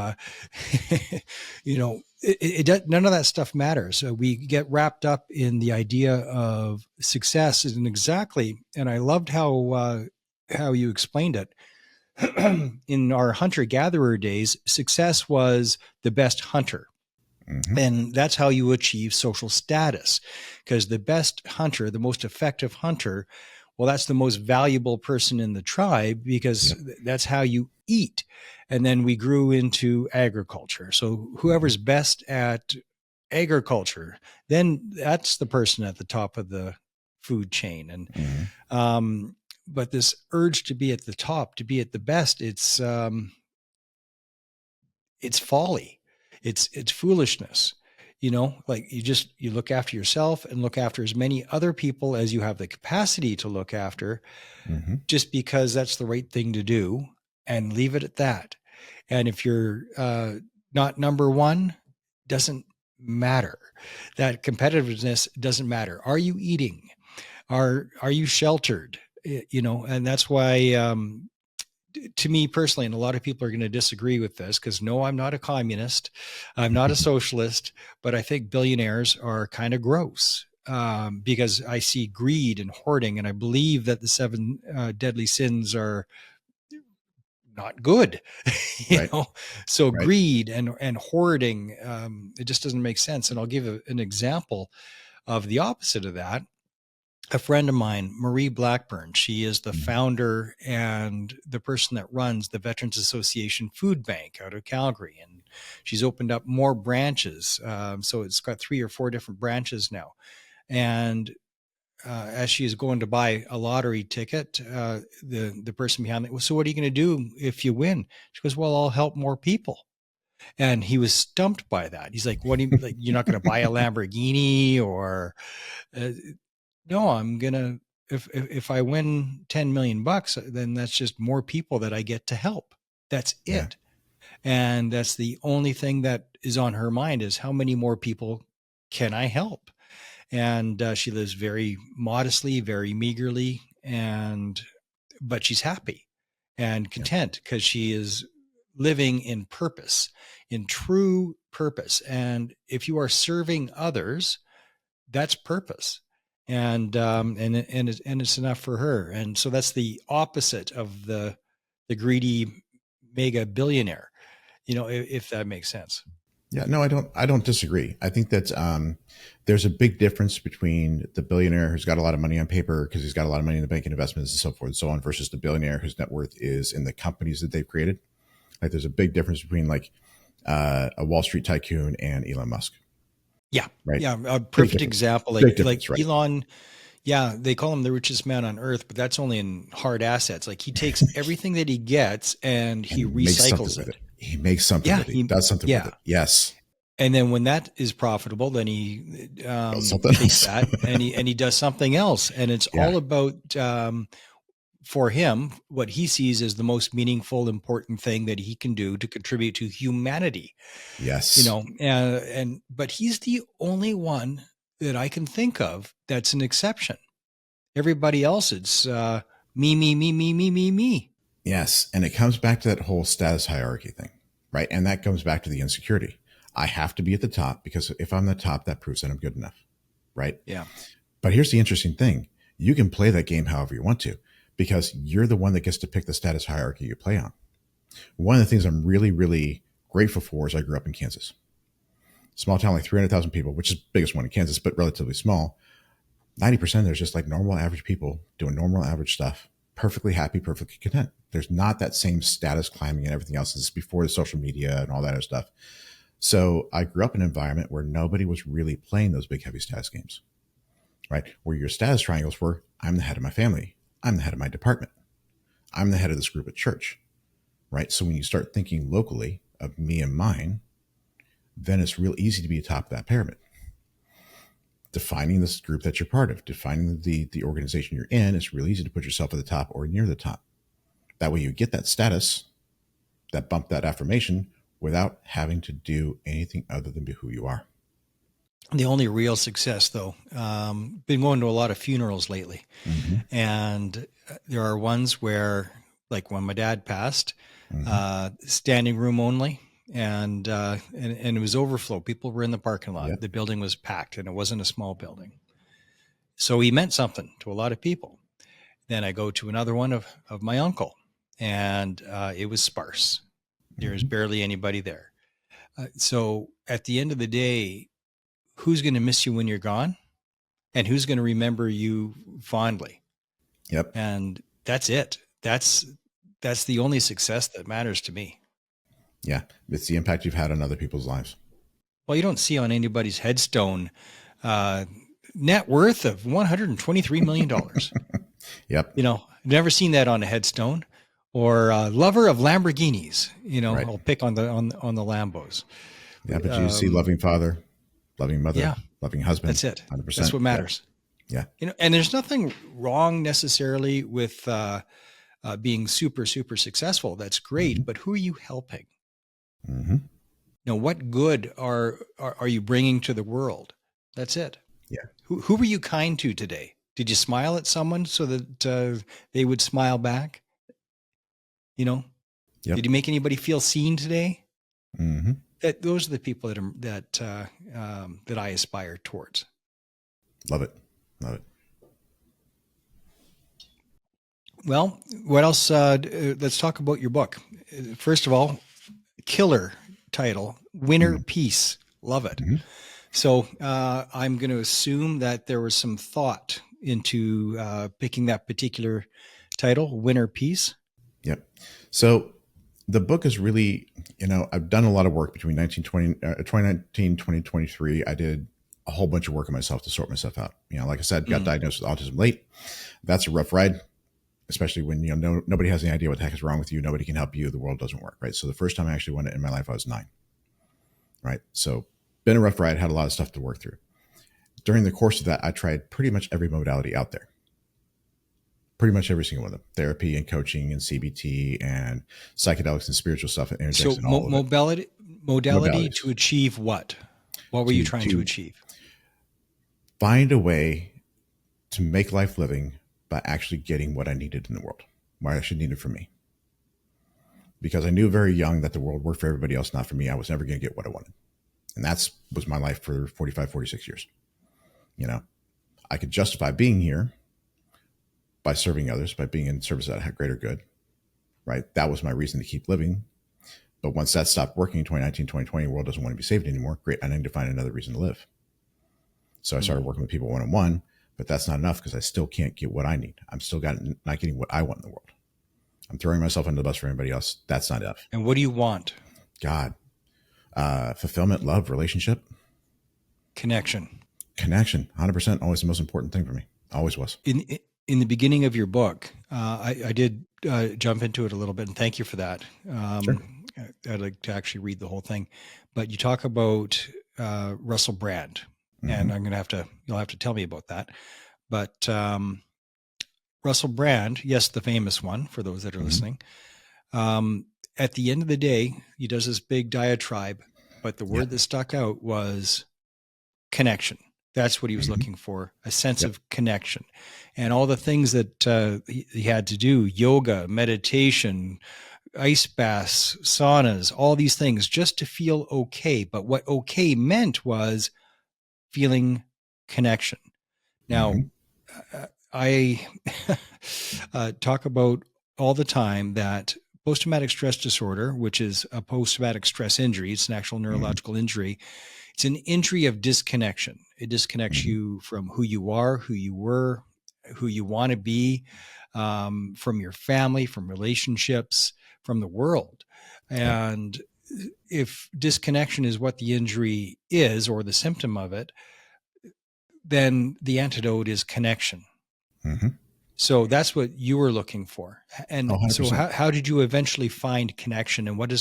none of that stuff matters. We get wrapped up in the idea of success, and I loved how you explained it. In our hunter gatherer days, success was the best hunter. Mm-hmm. And that's how you achieve social status, because the best hunter, the most effective hunter, well, that's the most valuable person in the tribe, because Yep. that's how you eat. And then we grew into agriculture. So Mm-hmm. whoever's best at agriculture, then that's the person at the top of the food chain. And Mm-hmm. but this urge to be at the top, to be at the best, it's folly. It's foolishness. Like you look after yourself and look after as many other people as you have the capacity to look after, Mm-hmm. just because that's the right thing to do, and leave it at that. And if you're not number one, doesn't matter. That competitiveness doesn't matter. Are you eating? Are you sheltered? And that's why to me personally, and a lot of people are going to disagree with this, because no, I'm not a communist, I'm not a socialist, but I think billionaires are kind of gross, because I see greed and hoarding, and I believe that the 7 deadly sins are not good, Right. So Right. greed and hoarding, it just doesn't make sense. And I'll give an example of the opposite of that. A friend of mine, Marie Blackburn, she is the Mhm. founder and the person that runs the Veterans Association Food Bank out of Calgary. And she's opened up more branches. So it's got 3 or 4 different branches now. And as she is going to buy a lottery ticket, the person behind it, well, so what are you going to do if you win? She goes, well, I'll help more people. And he was stumped by that. He's like, what do you, like, you're not going to buy a Lamborghini or, uh, no, I'm going to, if I win 10 million bucks, then that's just more people that I get to help. That's Yeah. it. And that's the only thing that is on her mind is how many more people can I help? And she lives very modestly, very meagerly, but she's happy and Yeah. content because she is living in purpose, in true purpose. And if you are serving others, that's purpose. And it's enough for her. And so that's the opposite of the greedy mega billionaire, if that makes sense. Yeah, no, I don't disagree. I think that there's a big difference between the billionaire who's got a lot of money on paper because he's got a lot of money in the bank and investments and so forth and so on, versus the billionaire whose net worth is in the companies that they've created. Like, there's a big difference between like a Wall Street tycoon and Elon Musk, Yeah. right? Yeah. A Big perfect difference. example, Big like difference, right? Elon. Yeah, they call him the richest man on earth, but that's only in hard assets. Like he takes everything that he gets and And he he makes something recycles with it. it. He makes something Yeah, with it. He does something with yeah. it. Yes. And then when that is profitable, then he Does something takes else. that and he does something else. And it's Yeah. all about for him, what he sees as the most meaningful, important thing that he can do to contribute to humanity. Yes. But he's the only one that I can think of that's an exception. Everybody else, it's me, me, me, me, me, me, me. Yes. And it comes back to that whole status hierarchy thing, right? And that comes back to the insecurity. I have to be at the top because if I'm the top, that proves that I'm good enough, right? Yeah. But here's the interesting thing: you can play that game however you want to because you're the one that gets to pick the status hierarchy you play on. One of the things I'm really, really grateful for is I grew up in Kansas. Small town, like 300,000 people, which is the biggest one in Kansas, but relatively small. 90% there's just like normal average people doing normal average stuff, perfectly happy, perfectly content. There's not that same status climbing and everything else. This is before the social media and all that other stuff. So I grew up in an environment where nobody was really playing those big heavy status games, right? Where your status triangles were, I'm the head of my family, I'm the head of my department, I'm the head of this group at church, right? So when you start thinking locally of me and mine, then it's real easy to be atop of that pyramid. Defining this group that you're part of, defining the organization you're in, it's really easy to put yourself at the top or near the top. That way you get that status, that bump, that affirmation without having to do anything other than be who you are. The only real success, though, been going to a lot of funerals lately, Mm-hmm. and there are ones where, like when my dad passed, Mm-hmm. standing room only, and it was overflow. People were in the parking lot. Yep. The building was packed, and it wasn't a small building. So he meant something to a lot of people. Then I go to another one of my uncle, and it was sparse. There's Mm-hmm. barely anybody there. So at the end of the day, who's going to miss you when you're gone? And who's going to remember you fondly? Yep. And that's it. That's the only success that matters to me. Yeah. It's the impact you've had on other people's lives. Well, you don't see on anybody's headstone uh, net worth of $123 million. Yep. Never seen that on a headstone. Or lover of Lamborghinis. Right. I'll pick on the Lambos. Yeah. But you see loving father, loving mother, Yeah, loving husband, that's it. 100%. That's what Yep. matters. Yeah. And there's nothing wrong necessarily with being super, super successful. That's great. Mm-hmm. But who are you helping? Mm-hmm. What good are you bringing to the world? That's it. Yeah. Who were you kind to today? Did you smile at someone so that they would smile back? Yep. Did you make anybody feel seen today? Mm-hmm. Those are the people that I aspire towards. Love it. Love it. Well, what else? Let's talk about your book. First of all, killer title, Winner Mm-hmm. Peace. Love it. Mm-hmm. So I'm going to assume that there was some thought into picking that particular title, Winner Peace. Yep. So the book is really, I've done a lot of work between 2019, 2023. I did a whole bunch of work on myself to sort myself out. Like I said, got diagnosed with autism late. That's a rough ride, especially when, nobody has any idea what the heck is wrong with you. Nobody can help you. The world doesn't work, right? So the first time I actually went in my life, I was 9, right? So been a rough ride, had a lot of stuff to work through. During the course of that, I tried pretty much every modality out there. Pretty much every single one of them: therapy and coaching and CBT and psychedelics and spiritual stuff and interjects So and all of it. modality Modalities to achieve what? What were you trying to achieve? find a way to make life living by actually getting what I needed in the world, what I actually needed from me. Because I knew very young that the world worked for everybody else, not for me. I was never going to get what I wanted. And that was my life for 45, 46 years. I could justify being here by serving others, by being in service that had greater good, right? That was my reason to keep living. But once that stopped working in 2019, 2020, the world doesn't want to be saved anymore. Great. I need to find another reason to live. So I started working with people one-on-one, but that's not enough because I still can't get what I need. I'm still not getting what I want in the world. I'm throwing myself under the bus for anybody else. That's not enough. And what do you want? God, fulfillment, love, relationship, Connection. 100%. Always the most important thing for me. Always was. In the beginning of your book, I did jump into it a little bit, and thank you for that. Sure. I'd like to actually read the whole thing, but you talk about Russell Brand, and Mm-hmm. you'll have to tell me about that. But Russell Brand, yes, the famous one for those that are Mm-hmm. listening. At the end of the day, he does this big diatribe, but the word that stuck out was connection. That's what he was Mm-hmm. looking for, a sense Yep. of connection. And all the things that he had to do, yoga, meditation, ice baths, saunas, all these things just to feel okay. But what okay meant was feeling connection. Now, Mm-hmm. I talk about all the time that post-traumatic stress disorder, which is a post-traumatic stress injury, it's an actual Mm-hmm. neurological injury. It's an injury of disconnection. It disconnects Mm-hmm. you from who you are, who you were, who you want to be, from your family, from relationships, from the world. Yep. And if disconnection is what the injury is, or the symptom of it, then the antidote is connection. Mm-hmm. So that's what you were looking for. Oh, And so 100%. how did you eventually find connection, and what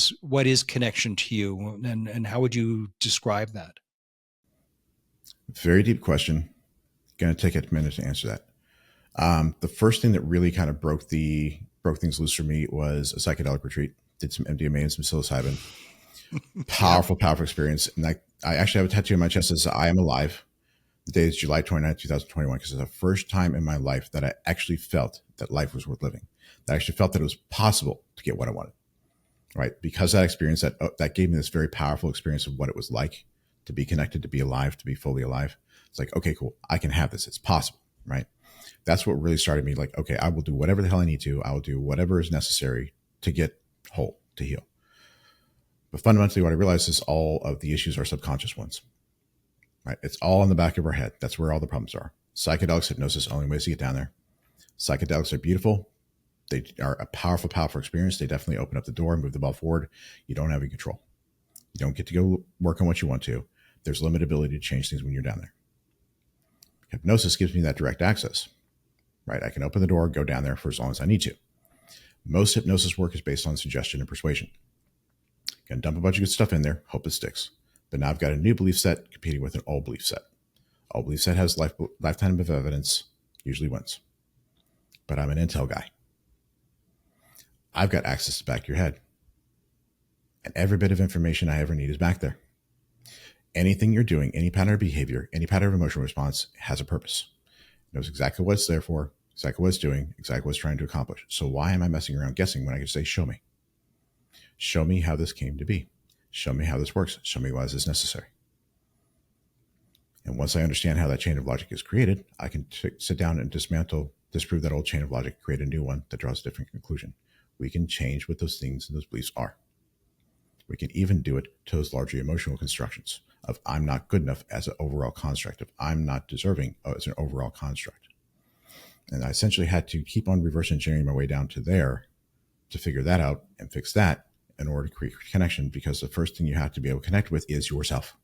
is connection to you, and how would you describe that? Very deep question. Going to take a minute to answer that. The first thing that really kind of broke things loose for me was a psychedelic retreat. Did some MDMA and some psilocybin. Yeah. Powerful, powerful experience. And I actually have a tattoo on my chest that says I am alive. The day is July 29th, 2021, because it's the first time in my life that I actually felt that life was worth living. That I actually felt that it was possible to get what I wanted. Right? Because that experience, that gave me this very powerful experience of what it was like to be connected, to be alive, to be fully alive. It's like, okay, cool. I can have this. It's possible. Right? That's what really started me like, okay, I will do whatever the hell I need to. I will do whatever is necessary to get whole, to heal. But fundamentally, what I realized is all of the issues are subconscious ones, right? It's all in the back of our head. That's where all the problems are. Psychedelics, hypnosis, only ways to get down there. Psychedelics are beautiful. They are a powerful, powerful experience. They definitely open up the door and move the ball forward. You don't have any control. You don't get to go work on what you want to. There's limited ability to change things when you're down there. Hypnosis gives me that direct access, right? I can open the door, go down there for as long as I need to. Most hypnosis work is based on suggestion and persuasion. Can dump a bunch of good stuff in there, hope it sticks. But now I've got a new belief set competing with an old belief set. Old belief set has lifetime of evidence, usually wins. But I'm an intel guy. I've got access to the back of your head. And every bit of information I ever need is back there. Anything you're doing, any pattern of behavior, any pattern of emotional response has a purpose. It knows exactly what it's there for, exactly what it's doing, exactly what it's trying to accomplish. So why am I messing around guessing when I can say, show me? Show me how this came to be. Show me how this works. Show me why is this necessary. And once I understand how that chain of logic is created, I can sit down and dismantle disprove that old chain of logic, create a new one that draws a different conclusion. We can change what those things and those beliefs are. We can even do it to those larger emotional constructions of I'm not good enough as an overall construct, of I'm not deserving as an overall construct. And I essentially had to keep on reverse engineering my way down to there to figure that out and fix that in order to create connection, because the first thing you have to be able to connect with is yourself.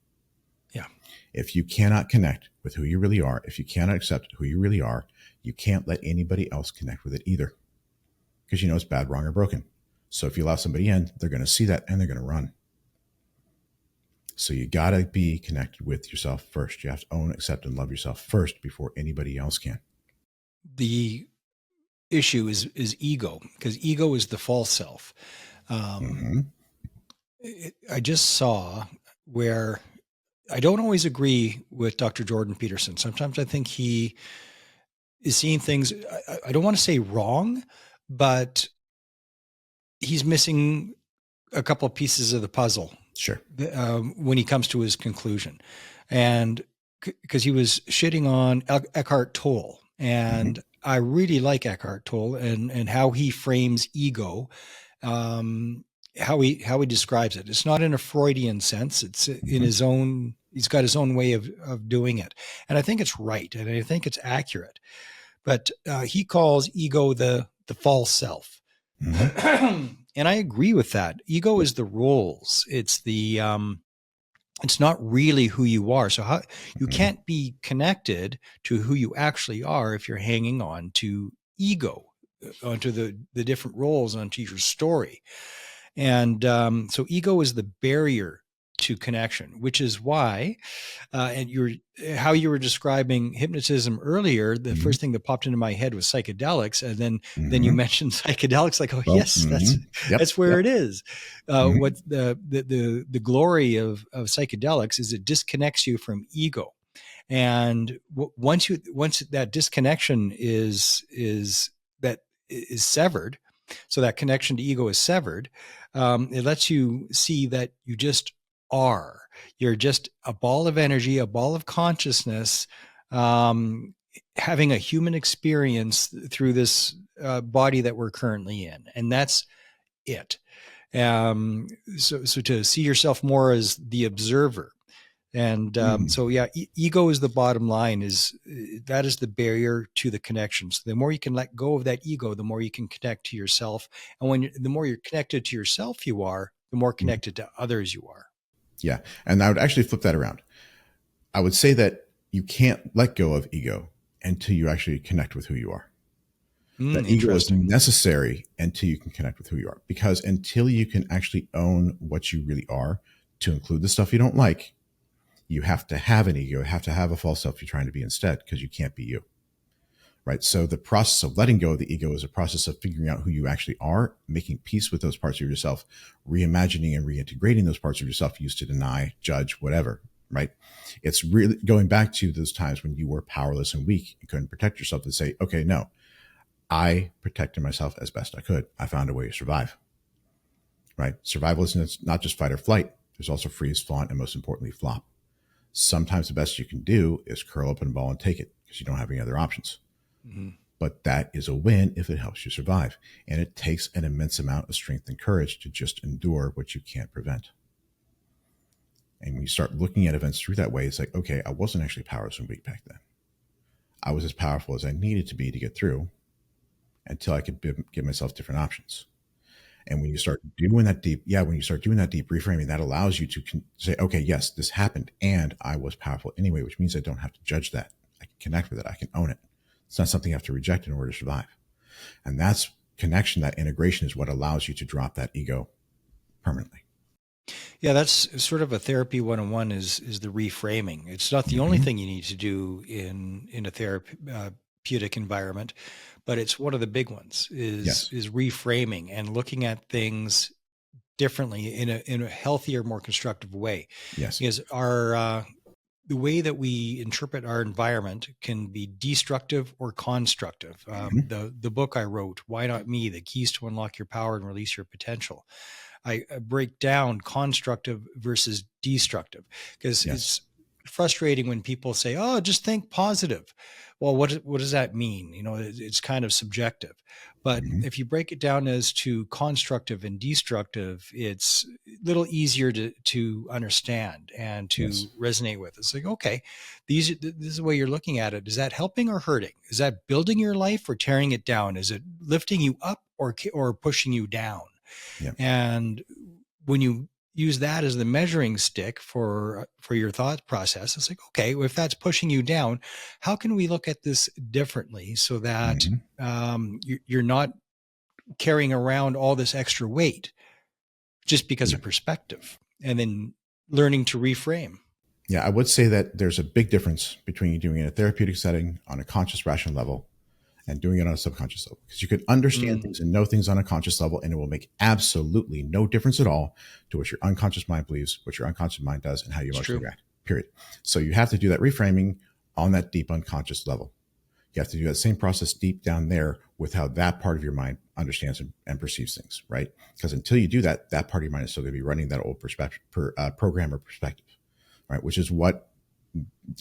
Yeah. If you cannot connect with who you really are, if you cannot accept who you really are, you can't let anybody else connect with it either, because you know it's bad, wrong, or broken. So if you allow somebody in, they're going to see that and they're going to run. So you got to be connected with yourself first. You have to own, accept, and love yourself first before anybody else can. The issue is ego, because ego is the false self. I just saw where I don't always agree with Dr. Jordan Peterson. Sometimes I think he is seeing things, I don't want to say wrong, but he's missing a couple of pieces of the puzzle. Sure. When he comes to his conclusion. And because he was shitting on Eckhart Tolle. And I really like Eckhart Tolle and how he frames ego, how he describes it. It's not in a Freudian sense. It's in his own, he's got his own way of doing it. And I think it's right. And I think it's accurate. But he calls ego the false self. And I agree with that. Ego is the roles. It's the, it's not really who you are. So how you can't be connected to who you actually are if you're hanging on to ego, onto the different roles, onto your story. And so ego is the barrier to connection, which is why, and how you were describing hypnotism earlier, the first thing that popped into my head was psychedelics. And then you mentioned psychedelics, like, yes, that's where it is. What the glory of psychedelics is it disconnects you from ego. And once that disconnection is severed, so that connection to ego is severed, it lets you see that you just are. You're just a ball of energy, a ball of consciousness, having a human experience through this body that we're currently in. And that's it. So to see yourself more as the observer. And ego is the bottom line, that is the barrier to the connection. So the more you can let go of that ego, the more you can connect to yourself. And the more you're connected to yourself you are, the more connected to others you are. Yeah. And I would actually flip that around. I would say that you can't let go of ego until you actually connect with who you are. That ego is necessary until you can connect with who you are. Because until you can actually own what you really are, to include the stuff you don't like, you have to have an ego, you have to have a false self you're trying to be instead, because you can't be you. Right? So the process of letting go of the ego is a process of figuring out who you actually are, making peace with those parts of yourself, reimagining and reintegrating those parts of yourself you used to deny, judge, whatever. Right? It's really going back to those times when you were powerless and weak. You couldn't protect yourself, and say, okay, no, I protected myself as best I could. I found a way to survive. Right? Survival is not just fight or flight. There's also freeze, flaunt, and most importantly, flop. Sometimes the best you can do is curl up in a ball and take it, because you don't have any other options. But that is a win if it helps you survive. And it takes an immense amount of strength and courage to just endure what you can't prevent. And when you start looking at events through that way, it's like, okay, I wasn't actually powerless and weak back then. I was as powerful as I needed to be to get through, until I could give myself different options. And when you start doing that deep reframing, that allows you to say, okay, yes, this happened and I was powerful anyway, which means I don't have to judge that. I can connect with it. I can own it. It's not something you have to reject in order to survive. And that's connection, that integration is what allows you to drop that ego permanently. Yeah, that's sort of a therapy 101 is the reframing. It's not the only thing you need to do in a therapeutic environment, but it's one of the big ones is reframing and looking at things differently in a healthier, more constructive way. Yes. Because the way that we interpret our environment can be destructive or constructive. The book I wrote, Why Not Me? The Keys to Unlock Your Power and Release Your Potential. I break down constructive versus destructive, because it's frustrating when people say, oh, just think positive. well, what does that mean? It's kind of subjective. But Hmm. if you break it down as to constructive and destructive, it's a little easier to understand and Yes. to resonate with. It's like, okay, this is the way you're looking at it. Is that helping or hurting? Is that building your life or tearing it down? Is it lifting you up or pushing you down? Yeah. And when you use that as the measuring stick for your thought process, it's like, okay, well, if that's pushing you down, how can we look at this differently so that Hmm. you're not carrying around all this extra weight just because Yeah. of perspective, and then learning to reframe. Yeah, I would say that there's a big difference between doing it in a therapeutic setting on a conscious, rational level and doing it on a subconscious level. Because you could understand Mm, things and know things on a conscious level, and it will make absolutely no difference at all to what your unconscious mind believes, what your unconscious mind does, and how you it's emotionally true. react, period. So you have to do that reframing on that deep unconscious level. You have to do that same process deep down there with how that part of your mind understands and perceives things, right? Because until you do that, that part of your mind is still going to be running that old perspective, program or perspective, right? Which is what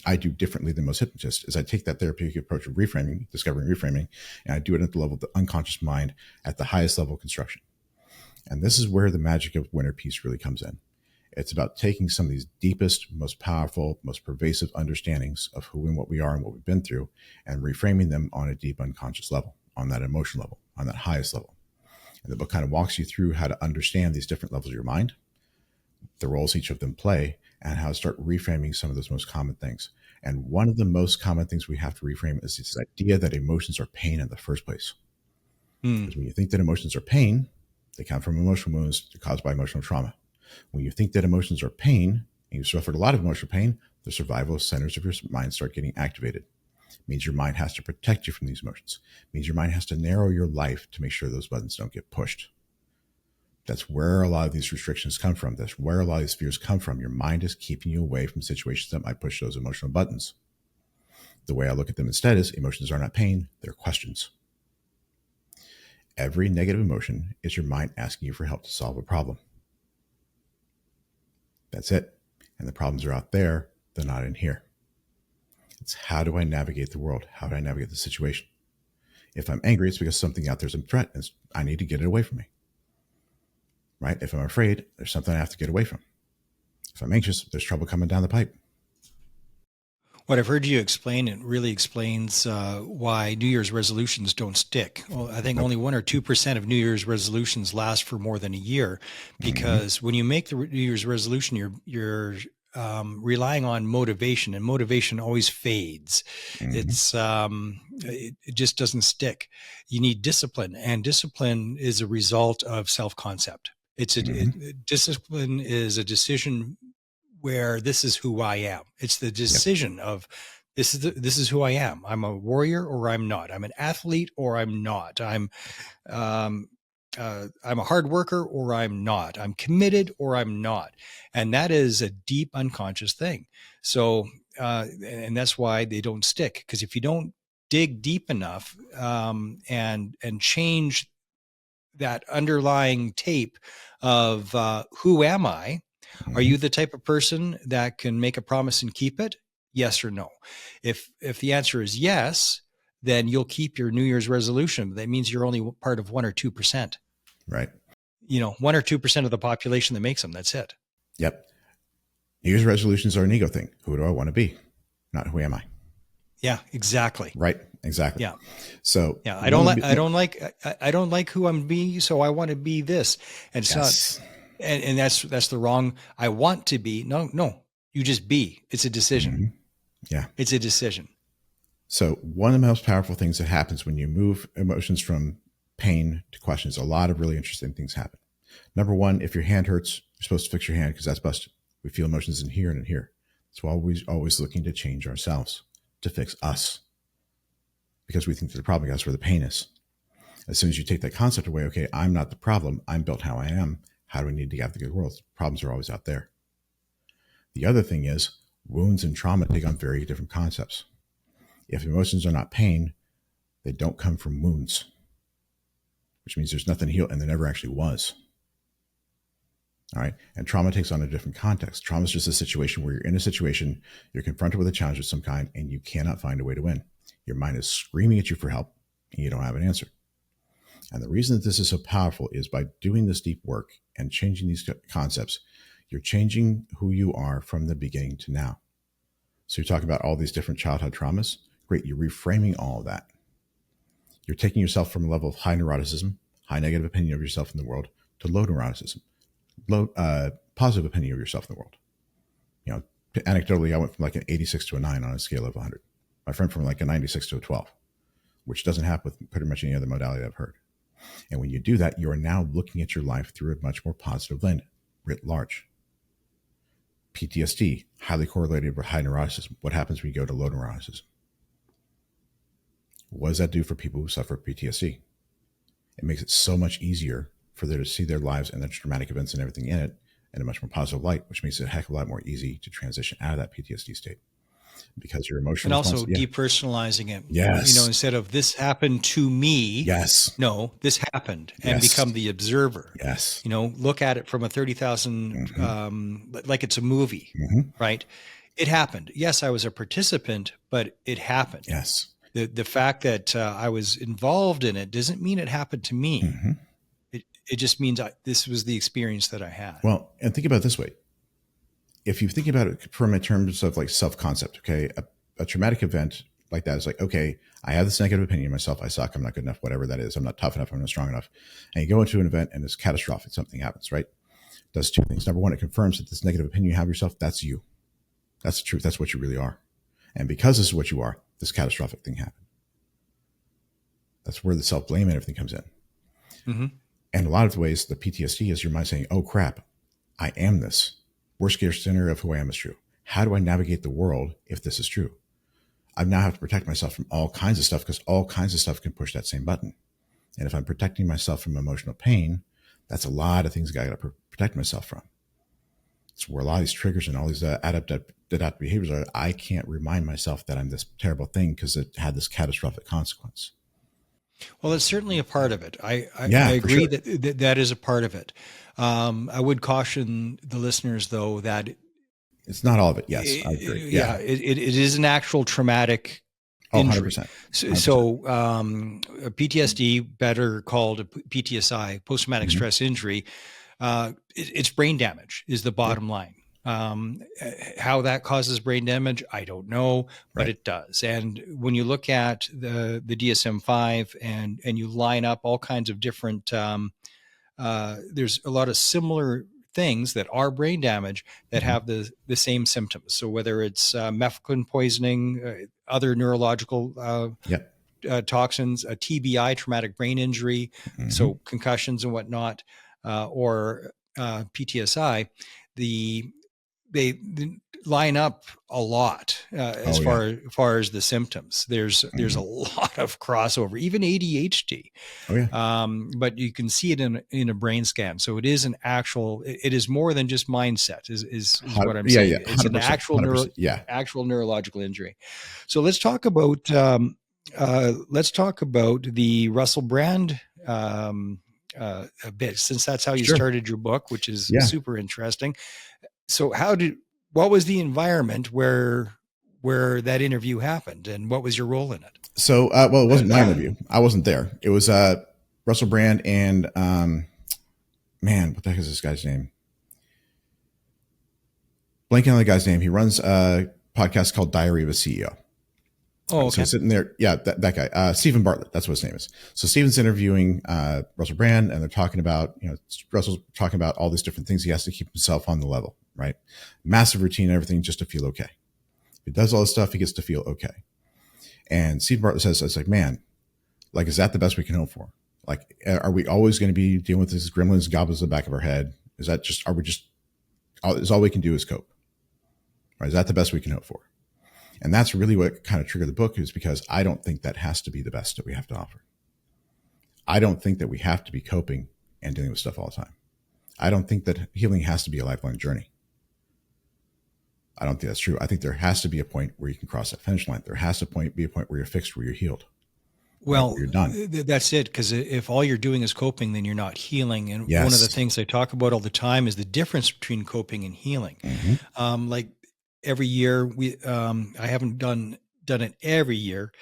I do differently than most hypnotists. Is I take that therapeutic approach of reframing, discovering reframing, and I do it at the level of the unconscious mind at the highest level of construction. And this is where the magic of Winter Peace really comes in. It's about taking some of these deepest, most powerful, most pervasive understandings of who and what we are and what we've been through and reframing them on a deep unconscious level, on that emotional level, on that highest level. And the book kind of walks you through how to understand these different levels of your mind, the roles each of them play, and how to start reframing some of those most common things. And one of the most common things we have to reframe is this idea that emotions are pain in the first place. Mm. Because when you think that emotions are pain, they come from emotional wounds caused by emotional trauma. When you think that emotions are pain and you've suffered a lot of emotional pain, the survival centers of your mind start getting activated. It means your mind has to protect you from these emotions. It means your mind has to narrow your life to make sure those buttons don't get pushed. That's where a lot of these restrictions come from. That's where a lot of these fears come from. Your mind is keeping you away from situations that might push those emotional buttons. The way I look at them instead is emotions are not pain, they're questions. Every negative emotion is your mind asking you for help to solve a problem. That's it. And the problems are out there, they're not in here. It's how do I navigate the world? How do I navigate the situation? If I'm angry, it's because something out there's a threat and I need to get it away from me. Right? If I'm afraid, there's something I have to get away from. If I'm anxious, there's trouble coming down the pipe. What I've heard you explain, it really explains why New Year's resolutions don't stick. Well, I think Nope. only 1 or 2% of New Year's resolutions last for more than a year, Mm-hmm. because when you make the New Year's resolution, you're relying on motivation, and motivation always fades. Mm-hmm. It just doesn't stick. You need discipline, and discipline is a result of self-concept. Mm-hmm. Discipline is a decision where this is who I am. It's the Yep. decision of this is who I am. I'm a warrior or I'm not. I'm an athlete or I'm not. Um, I'm a hard worker or I'm not. I'm committed or I'm not. And that is a deep unconscious thing. So, and that's why they don't stick. Because if you don't dig deep enough and change that underlying tape of who am I? Are Mm-hmm. you the type of person that can make a promise and keep it? Yes or no? If the answer is yes, then you'll keep your New Year's resolution. That means you're only part of 1 or 2%. Right. 1 or 2% of the population that makes them. That's it. Yep. New Year's resolutions are an ego thing. Who do I want to be? Not who am I? Yeah, exactly. Right. Exactly. Yeah. So Yeah. one of the I don't like who I'm being, so I want to be this. And it's not, yes. and that's the wrong, I want to be. No, you just be. It's a decision. Mm-hmm. Yeah. It's a decision. So one of the most powerful things that happens when you move emotions from pain to questions, a lot of really interesting things happen. Number one, if your hand hurts, you're supposed to fix your hand because that's busted. We feel emotions in here and in here. So always looking to change ourselves, to fix us, because we think that the problem is where the pain is. As soon as you take that concept away, okay, I'm not the problem. I'm built how I am. How do we need to get out the good world? Problems are always out there. The other thing is wounds and trauma take on very different concepts. If emotions are not pain, they don't come from wounds, which means there's nothing to heal and there never actually was. All right. And trauma takes on a different context. Trauma is just a situation where you're in a situation, you're confronted with a challenge of some kind, and you cannot find a way to win. Your mind is screaming at you for help, and you don't have an answer. And the reason that this is so powerful is by doing this deep work and changing these concepts, you're changing who you are from the beginning to now. So you're talking about all these different childhood traumas. Great. You're reframing all of that. You're taking yourself from a level of high neuroticism, high negative opinion of yourself in the world, to low neuroticism, low positive opinion of yourself in the world. You know, anecdotally, I went from like an 86 to a 9 on a scale of 100. My friend from like a 96 to a 12, which doesn't happen with pretty much any other modality I've heard. And when you do that, you are now looking at your life through a much more positive lens, writ large. PTSD, highly correlated with high neuroticism. What happens when you go to low neuroticism? What does that do for people who suffer PTSD? It makes it so much easier for them to see their lives and the traumatic events and everything in it in a much more positive light, which makes it a heck of a lot more easy to transition out of that PTSD state. Because your emotional and also depersonalizing it. Yes. You know, instead of this happened to me. Yes. No, this happened, and become the observer. Yes. You know, look at it from a 30,000, like it's a movie, right? It happened. Yes, I was a participant, but it happened. Yes. The fact that I was involved in it doesn't mean it happened to me. It just means this was the experience that I had. Well, and think about it this way. If you think about it from in terms of like self-concept, okay, a traumatic event like that is like, okay, I have this negative opinion of myself. I suck. I'm not good enough, whatever that is. I'm not tough enough. I'm not strong enough. And you go into an event and it's catastrophic. Something happens, right? It does two things. Number one, it confirms that this negative opinion you have of yourself, that's you. That's the truth. That's what you really are. And because this is what you are, this catastrophic thing happened. That's where the self-blame and everything comes in. And a lot of the ways the PTSD is your mind saying, oh crap, I am this. Worst case scenario of who I am is true. How do I navigate the world if this is true? I now have to protect myself from all kinds of stuff because all kinds of stuff can push that same button. And if I'm protecting myself from emotional pain, that's a lot of things I got to protect myself from. It's where a lot of these triggers and all these adaptive behaviors are. I can't remind myself that I'm this terrible thing because it had this catastrophic consequence. Well, it's certainly a part of it. I agree that is a part of it. I would caution the listeners, though, that it's not all of it. Yes, I agree. Yeah, it is an actual traumatic injury. 100%. 100%. So PTSD, better called a PTSI, post-traumatic stress injury, it's brain damage is the bottom line. How that causes brain damage, I don't know, but it does. And when you look at the DSM-5 and you line up all kinds of different, there's a lot of similar things that are brain damage that have the same symptoms. So whether it's methylene poisoning, other neurological toxins, a TBI, traumatic brain injury, so concussions and whatnot, or PTSI, they line up a lot as far as the symptoms. There's a lot of crossover, even ADHD. But you can see it in a brain scan. So it is it is more than just mindset is what I'm saying. It's an actual actual neurological injury. So let's talk about the Russell Brand a bit, since that's how you started your book, which is super interesting. So what was the environment where that interview happened, and what was your role in it? So, well, it wasn't my interview. I wasn't there. It was Russell Brand and man, what the heck is this guy's name? Blanking on the guy's name. He runs a podcast called Diary of a CEO. Oh, okay. So he's sitting there. Yeah, that guy, Stephen Bartlett. That's what his name is. So Stephen's interviewing Russell Brand, and they're talking about, Russell's talking about all these different things he has to keep himself on the level, right? Massive routine and everything just to feel okay. If he does all this stuff, he gets to feel okay. And Stephen Bartlett says, it's like, man, like, is that the best we can hope for? Like, are we always going to be dealing with these gremlins, goblins in the back of our head? Is all we can do is cope? Right? Is that the best we can hope for? And that's really what kind of triggered the book, is because I don't think that has to be the best that we have to offer. I don't think that we have to be coping and dealing with stuff all the time. I don't think that healing has to be a lifelong journey. I don't think that's true. I think there has to be a point where you can cross that finish line. There has to be a point where you're fixed, where you're healed. Well, you're done. That's it. Because if all you're doing is coping, then you're not healing. And one of the things I talk about all the time is the difference between coping and healing. Like every year, I haven't done done it every year,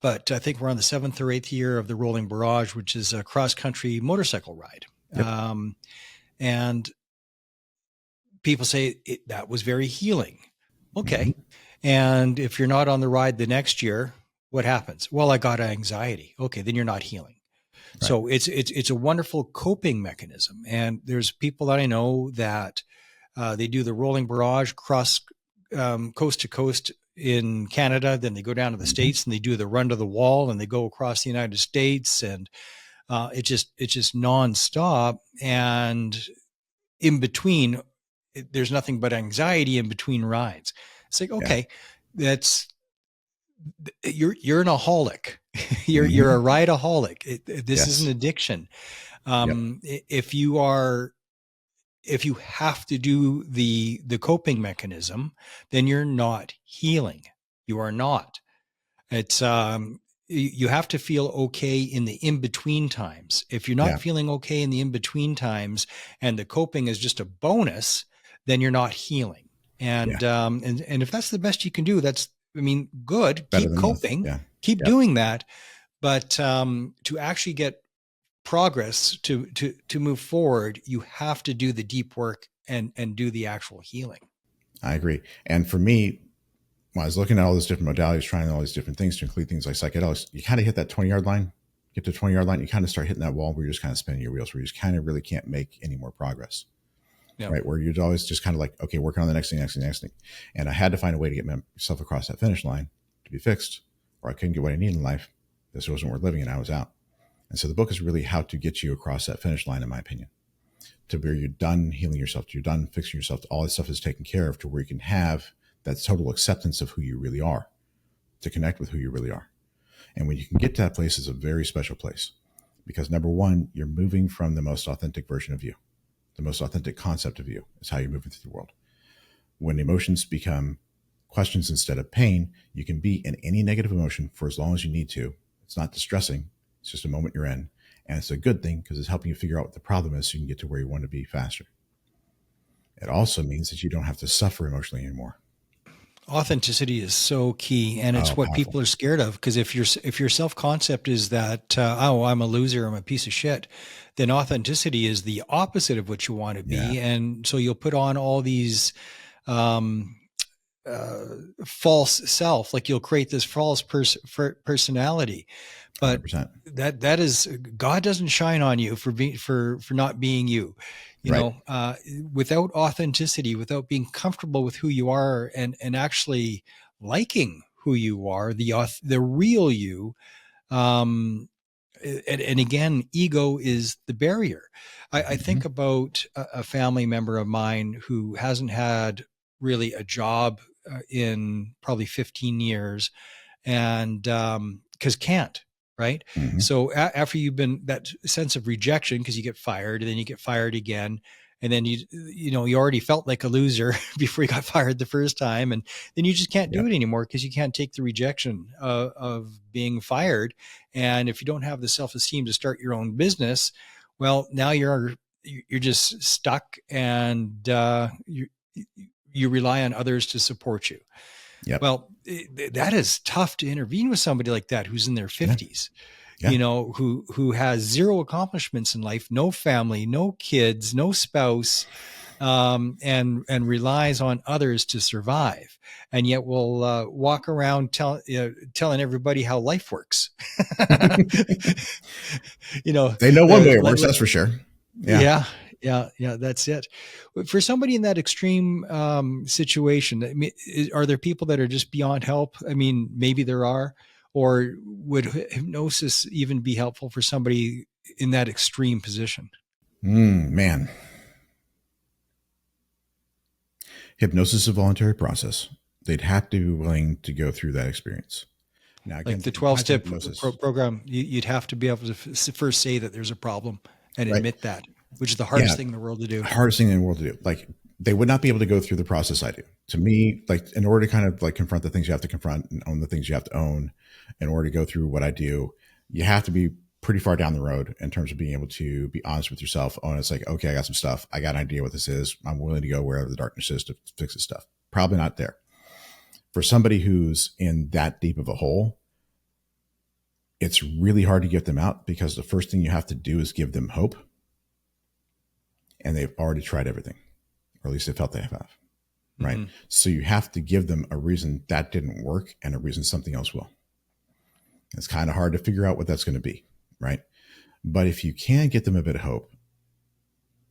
but I think we're on the 7th or 8th year of the Rolling Barrage, which is a cross-country motorcycle ride. Yep. And people say that was very healing. Okay. Mm-hmm. And if you're not on the ride the next year, what happens? Well, I got anxiety. Okay, then you're not healing. Right. So it's a wonderful coping mechanism. And there's people that I know that they do the Rolling Barrage cross coast to coast in Canada. Then they go down to the States and they do the run to the wall and they go across the United States. And it's just nonstop. And in between, there's nothing but anxiety in between rides. It's like, okay, you're an aholic. You're a rideaholic. This is an addiction. If you have to do the coping mechanism, then you're not healing. You are not. It's you have to feel okay in the in-between times. If you're not feeling okay in the in-between times and the coping is just a bonus, then you're not healing. And if that's the best you can do, good. Better keep coping, keep doing that. But to actually get progress, to move forward, you have to do the deep work and do the actual healing. I agree. And for me, when I was looking at all these different modalities, trying all these different things to include things like psychedelics, you kind of hit that 20-yard line. Get to the 20-yard line, you kind of start hitting that wall where you're just kind of spinning your wheels, where you just kind of really can't make any more progress. Right. Where you'd always just kind of like, okay, working on the next thing. And I had to find a way to get myself across that finish line to be fixed, or I couldn't get what I needed in life. This wasn't worth living and I was out. And so the book is really how to get you across that finish line, in my opinion, to where you're done healing yourself, you're done fixing yourself, all this stuff is taken care of, to where you can have that total acceptance of who you really are, to connect with who you really are. And when you can get to that place, it's a very special place, because number one, you're moving from the most authentic version of you. The most authentic concept of you is how you're moving through the world. When emotions become questions instead of pain, you can be in any negative emotion for as long as you need to. It's not distressing. It's just a moment you're in. And it's a good thing because it's helping you figure out what the problem is so you can get to where you want to be faster. It also means that you don't have to suffer emotionally anymore. Authenticity is so key, and it's what people are scared of. Because if your self-concept is that I'm a loser, I'm a piece of shit, then authenticity is the opposite of what you want to be, and so you'll put on all these false self, like you'll create this false personality. But 100%. that is, God doesn't shine on you for not being you. You know, without authenticity, without being comfortable with who you are and actually liking who you are, the real you. And again, ego is the barrier. I think about a family member of mine who hasn't had really a job in probably 15 years and because can't. Right. Mm-hmm. So after you've been that sense of rejection, because you get fired and then you get fired again, and then you already felt like a loser before you got fired the first time. And then you just can't do it anymore because you can't take the rejection of being fired. And if you don't have the self-esteem to start your own business, well, now you're just stuck, and you rely on others to support you. Yep. Well, that is tough to intervene with somebody like that who's in their 50s, who has zero accomplishments in life, no family, no kids, no spouse, and relies on others to survive, and yet will walk around telling everybody how life works. They know one way it works, that's for sure. Yeah, that's it. For somebody in that extreme situation, are there people that are just beyond help? I mean, maybe there are. Or would hypnosis even be helpful for somebody in that extreme position? Man. Hypnosis is a voluntary process. They'd have to be willing to go through that experience. Now, again, like the 12-step program, you'd have to be able to first say that there's a problem and admit that, which is the hardest thing in the world to do. Hardest thing in the world to do. Like, they would not be able to go through the process I do. To me, like, in order to kind of like confront the things you have to confront and own the things you have to own, in order to go through what I do, you have to be pretty far down the road in terms of being able to be honest with yourself. Oh, and it's like, okay, I got some stuff. I got an idea what this is. I'm willing to go wherever the darkness is to fix this stuff. Probably not there. For somebody who's in that deep of a hole, it's really hard to get them out, because the first thing you have to do is give them hope. And they've already tried everything, or at least they felt they have. Right. Mm-hmm. So you have to give them a reason that didn't work and a reason something else will. It's kind of hard to figure out what that's going to be. Right. But if you can get them a bit of hope,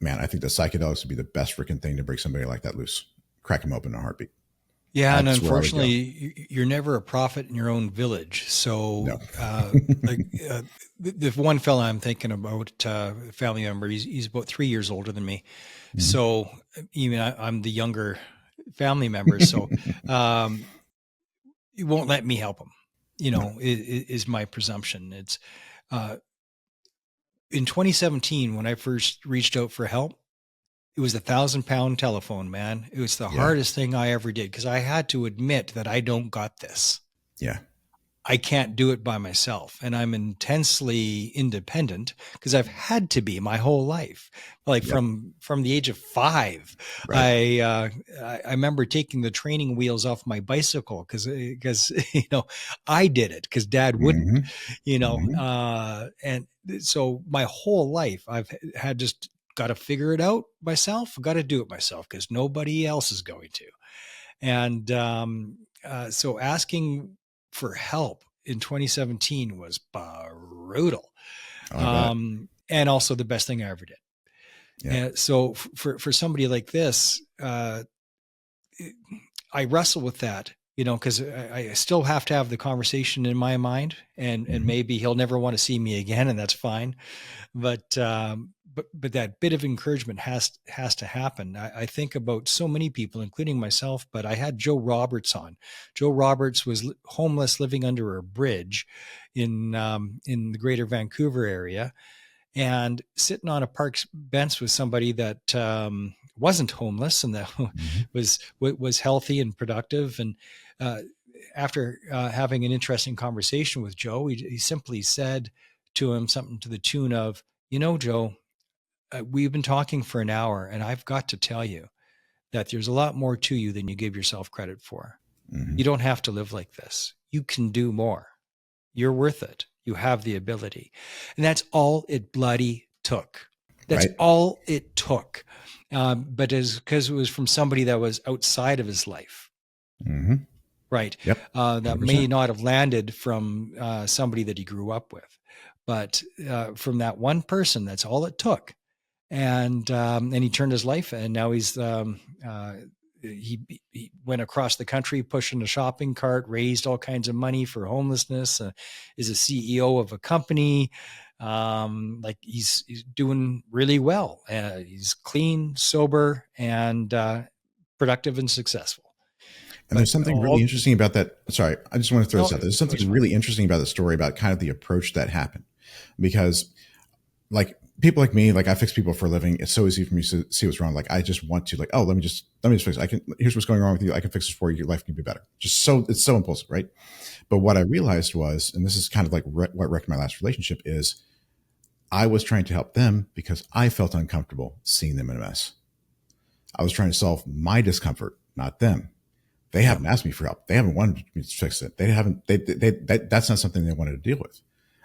man, I think the psychedelics would be the best freaking thing to break somebody like that loose, crack them open in a heartbeat. Yeah. That's, and unfortunately, you're never a prophet in your own village. So no. The one fella I'm thinking about, family member, he's about 3 years older than me. Mm-hmm. So even I'm the younger family member. So he won't let me help him, is my presumption. It's in 2017, when I first reached out for help, it was a 1,000-pound telephone, man. It was the hardest thing I ever did, because I had to admit that I don't got this. Yeah. I can't do it by myself. And I'm intensely independent, because I've had to be my whole life. Like from the age of 5, right. I remember taking the training wheels off my bicycle because I did it because Dad wouldn't, and so my whole life I've had just got to figure it out myself. Got to do it myself because nobody else is going to. And so asking for help in 2017 was brutal. And also the best thing I ever did. Yeah. So for somebody like this, I wrestle with that, because I still have to have the conversation in my mind, and maybe he'll never want to see me again, and that's fine. But that bit of encouragement has to happen. I think about so many people, including myself, but I had Joe Roberts on. Joe Roberts was homeless, living under a bridge in the greater Vancouver area, and sitting on a park bench with somebody that wasn't homeless and that was healthy and productive. And after having an interesting conversation with Joe, he simply said to him something to the tune of, Joe, we've been talking for an hour, and I've got to tell you that there's a lot more to you than you give yourself credit for. Mm-hmm. You don't have to live like this. You can do more. You're worth it. You have the ability. And that's all it bloody took. That's all it took. But because it was from somebody that was outside of his life. Mm-hmm. Right. Yep. That 100%. May not have landed from somebody that he grew up with. But from that one person, that's all it took. And he turned his life, and now he's he went across the country pushing a shopping cart, raised all kinds of money for homelessness, is a CEO of a company. He's doing really well. He's clean, sober, and productive and successful. And there's something really interesting about that. Sorry, I just want to throw this out there. There's something really interesting about the story about kind of the approach that happened, because people like me, I fix people for a living. It's so easy for me to see what's wrong. I just want to let me just fix it. Here's what's going wrong with you. I can fix this for you. Your life can be better. It's so impulsive, right? But what I realized was, and this is kind of what wrecked my last relationship, is I was trying to help them because I felt uncomfortable seeing them in a mess. I was trying to solve my discomfort, not them. They haven't asked me for help. They haven't wanted me to fix it. That's not something they wanted to deal with.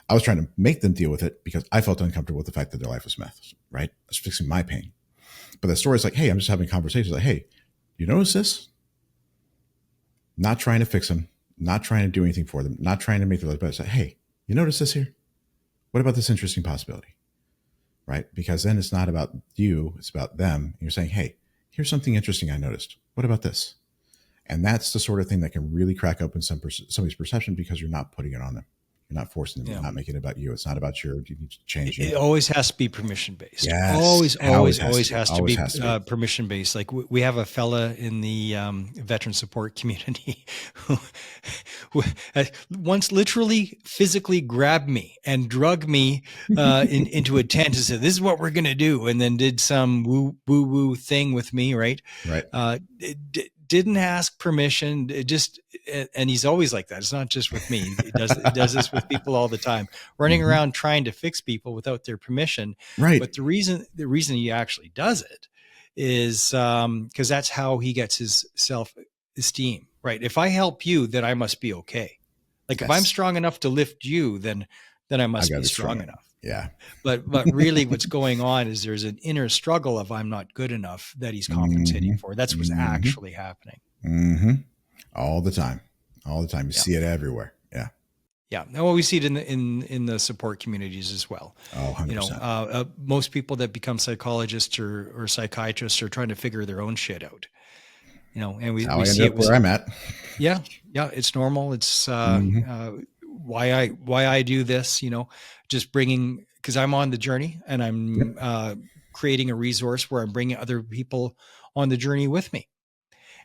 I was trying to make them deal with it because I felt uncomfortable with the fact that their life was mess, right? I was fixing my pain. But the story is hey, I'm just having conversations hey, you notice this? Not trying to fix them, not trying to do anything for them, not trying to make their life better. Hey, you notice this here? What about this interesting possibility? Right? Because then it's not about you, it's about them. You're saying, hey, here's something interesting I noticed. What about this? And that's the sort of thing that can really crack open somebody's perception, because you're not putting it on them. You're not forcing them. You're not making it about you. It's not about you need to change. It always has to be permission based. Yes. Always has to be permission based. We have a fella in the veteran support community who once literally physically grabbed me and drug me into a tent and said, "This is what we're going to do," and then did some woo thing with me. Right. Didn't ask permission. And he's always like that. It's not just with me. He does this with people all the time, running around trying to fix people without their permission. Right. But the reason he actually does it is because that's how he gets his esteem, right? If I help you, then I must be okay. Like if I'm Yes. strong enough to lift you, then I I must got to be be strong strong. enough. Yeah. But really what's going on is there's an inner struggle of I'm not good enough that he's compensating for. That's what's Mm-hmm. actually happening. Mm-hmm. All the time. All the time. You Yeah. see it everywhere. Yeah. Yeah. Well, we see it in the support communities as well. Oh, 100%. Most people that become psychologists or psychiatrists are trying to figure their own shit out. And That's how we I see ended it up where was, I'm at. yeah, it's normal. It's Mm-hmm. why I do this, just bringing, because I'm on the journey and I'm Yep. creating a resource where I'm bringing other people on the journey with me,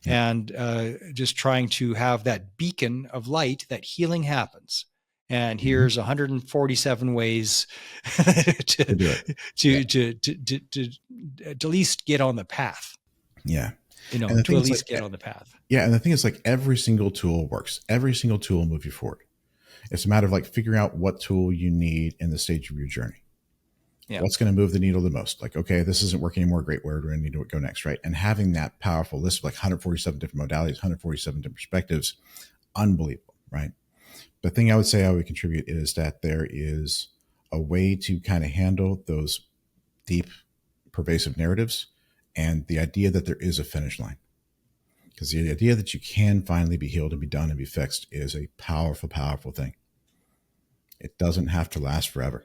Yep. and just trying to have that beacon of light that healing happens. And Mm-hmm. here's 147 ways To to, do it. Yeah. to at least get on the path, Yeah. And the to thing at is, like, least get on the path. yeah. And the thing is, like, every single tool works. Every single tool will move you forward. It's a matter of like figuring out what tool you need in the stage of your journey. Yeah. What's going to move the needle the most? Like, okay, this isn't working anymore. Great. Where do I need to go next? Right. And having that powerful list of like 147 different modalities, 147 different perspectives, unbelievable. Right. The thing I would say I would contribute is that there is a way to kind of handle those deep, pervasive narratives and the idea that there is a finish line. Because the idea that you can finally be healed and be done and be fixed is a powerful, powerful thing. It doesn't have to last forever.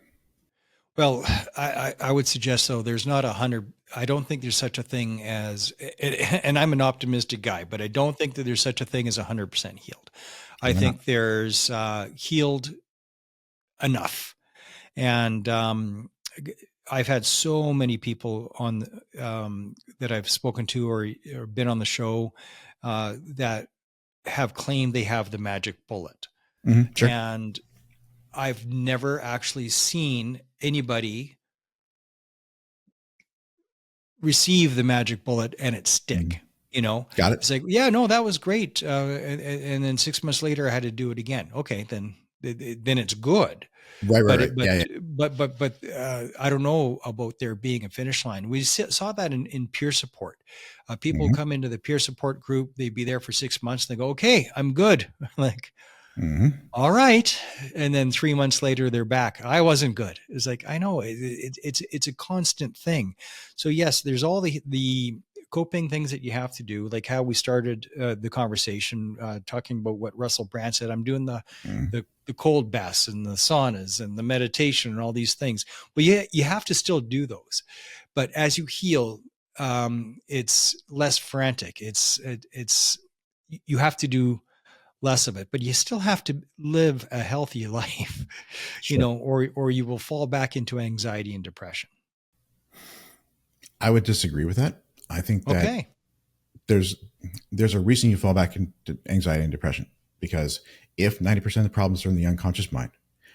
Well, I would suggest, though, there's not 100. I don't think there's such a thing as, and I'm an optimistic guy, but I don't think that there's such a thing as 100% healed. I Why not? think there's healed enough. And I've had so many people on that I've spoken to or been on the show that have claimed they have the magic bullet. Mm-hmm. Sure. And I've never actually seen anybody receive the magic bullet and it stick. Got it. It's like, yeah, no, that was great. And then 6 months later, I had to do it again. Okay, then it's good. Right, right, But right. Yeah, yeah. I don't know about there being a finish line. We saw that in peer support. People Mm-hmm. come into the peer support group. They'd be there for 6 months. They go, okay, I'm good. Like, Mm-hmm. all right. And then 3 months later, they're back. I wasn't good. It's like, I know it's a constant thing. So yes, there's all the coping things that you have to do, like how we started the conversation, talking about what Russell Brand said. I'm doing Mm-hmm. the cold baths and the saunas and the meditation and all these things. But yeah, you have to still do those. But as you heal, it's less frantic. It's you have to do less of it, but you still have to live a healthy life, Sure. or you will fall back into anxiety and depression. I would disagree with that. I think that Okay. there's a reason you fall back into anxiety and depression, because if 90% of the problems are in the unconscious mind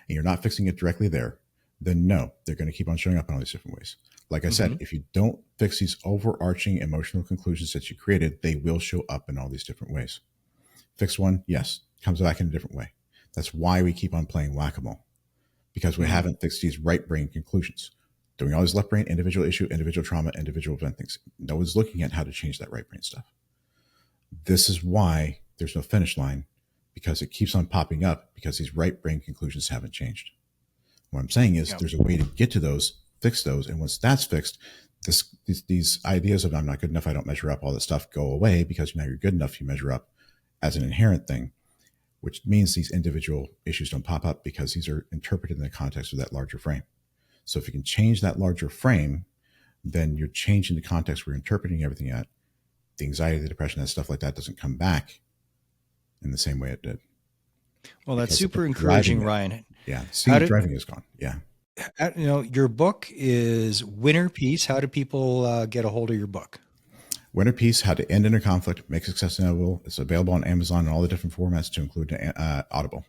and you're not fixing it directly there, then no, they're going to keep on showing up in all these different ways. Like I said, if you don't fix these overarching emotional conclusions that you created, they will show up in all these different ways. Fix one, yes, comes back in a different way. That's why we keep on playing whack-a-mole, because we haven't fixed these right brain conclusions. Doing all this left brain, individual issue, individual trauma, individual event things. No one's looking at how to change that right brain stuff. This is why there's no finish line, because it keeps on popping up because these right brain conclusions haven't changed. What I'm saying is there's a way to get to those, fix those. And once that's fixed, these ideas of I'm not good enough, I don't measure up, all that stuff go away, because now you're good enough, you measure up as an inherent thing, which means these individual issues don't pop up because these are interpreted in the context of that larger frame. So if you can change that larger frame, then you're changing the context where you're interpreting everything at. The anxiety, the depression, that stuff like that doesn't come back in the same way it did. Well, that's Because super encouraging, Ryan. Yeah. See, driving is gone. Yeah. Your book is Winner Peace. How do people get a hold of your book? Winner Peace, How to End Inner Conflict, Make Success Inevitable. It's available on Amazon and all the different formats to include Audible.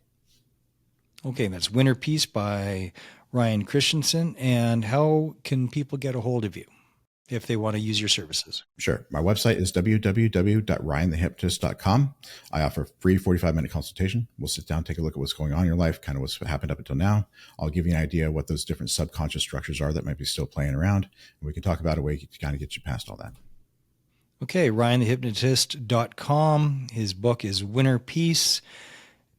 Okay, that's Winner Peace by Ryan Christianson. And how can people get a hold of you if they want to use your services? Sure. My website is www.ryanthehypnotist.com. I offer free 45-minute consultation. We'll sit down, take a look at what's going on in your life, kind of what's happened up until now. I'll give you an idea of what those different subconscious structures are that might be still playing around. And we can talk about a way to kind of get you past all that. Okay, RyanTheHypnotist.com. His book is Winner Peace.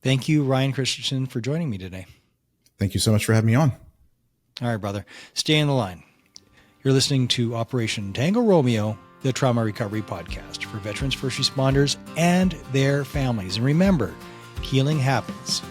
Thank you, Ryan Christianson, for joining me today. Thank you so much for having me on. All right, brother. Stay on the line. You're listening to Operation Tango Romeo, the Trauma Recovery Podcast for veterans, first responders, and their families. And remember, healing happens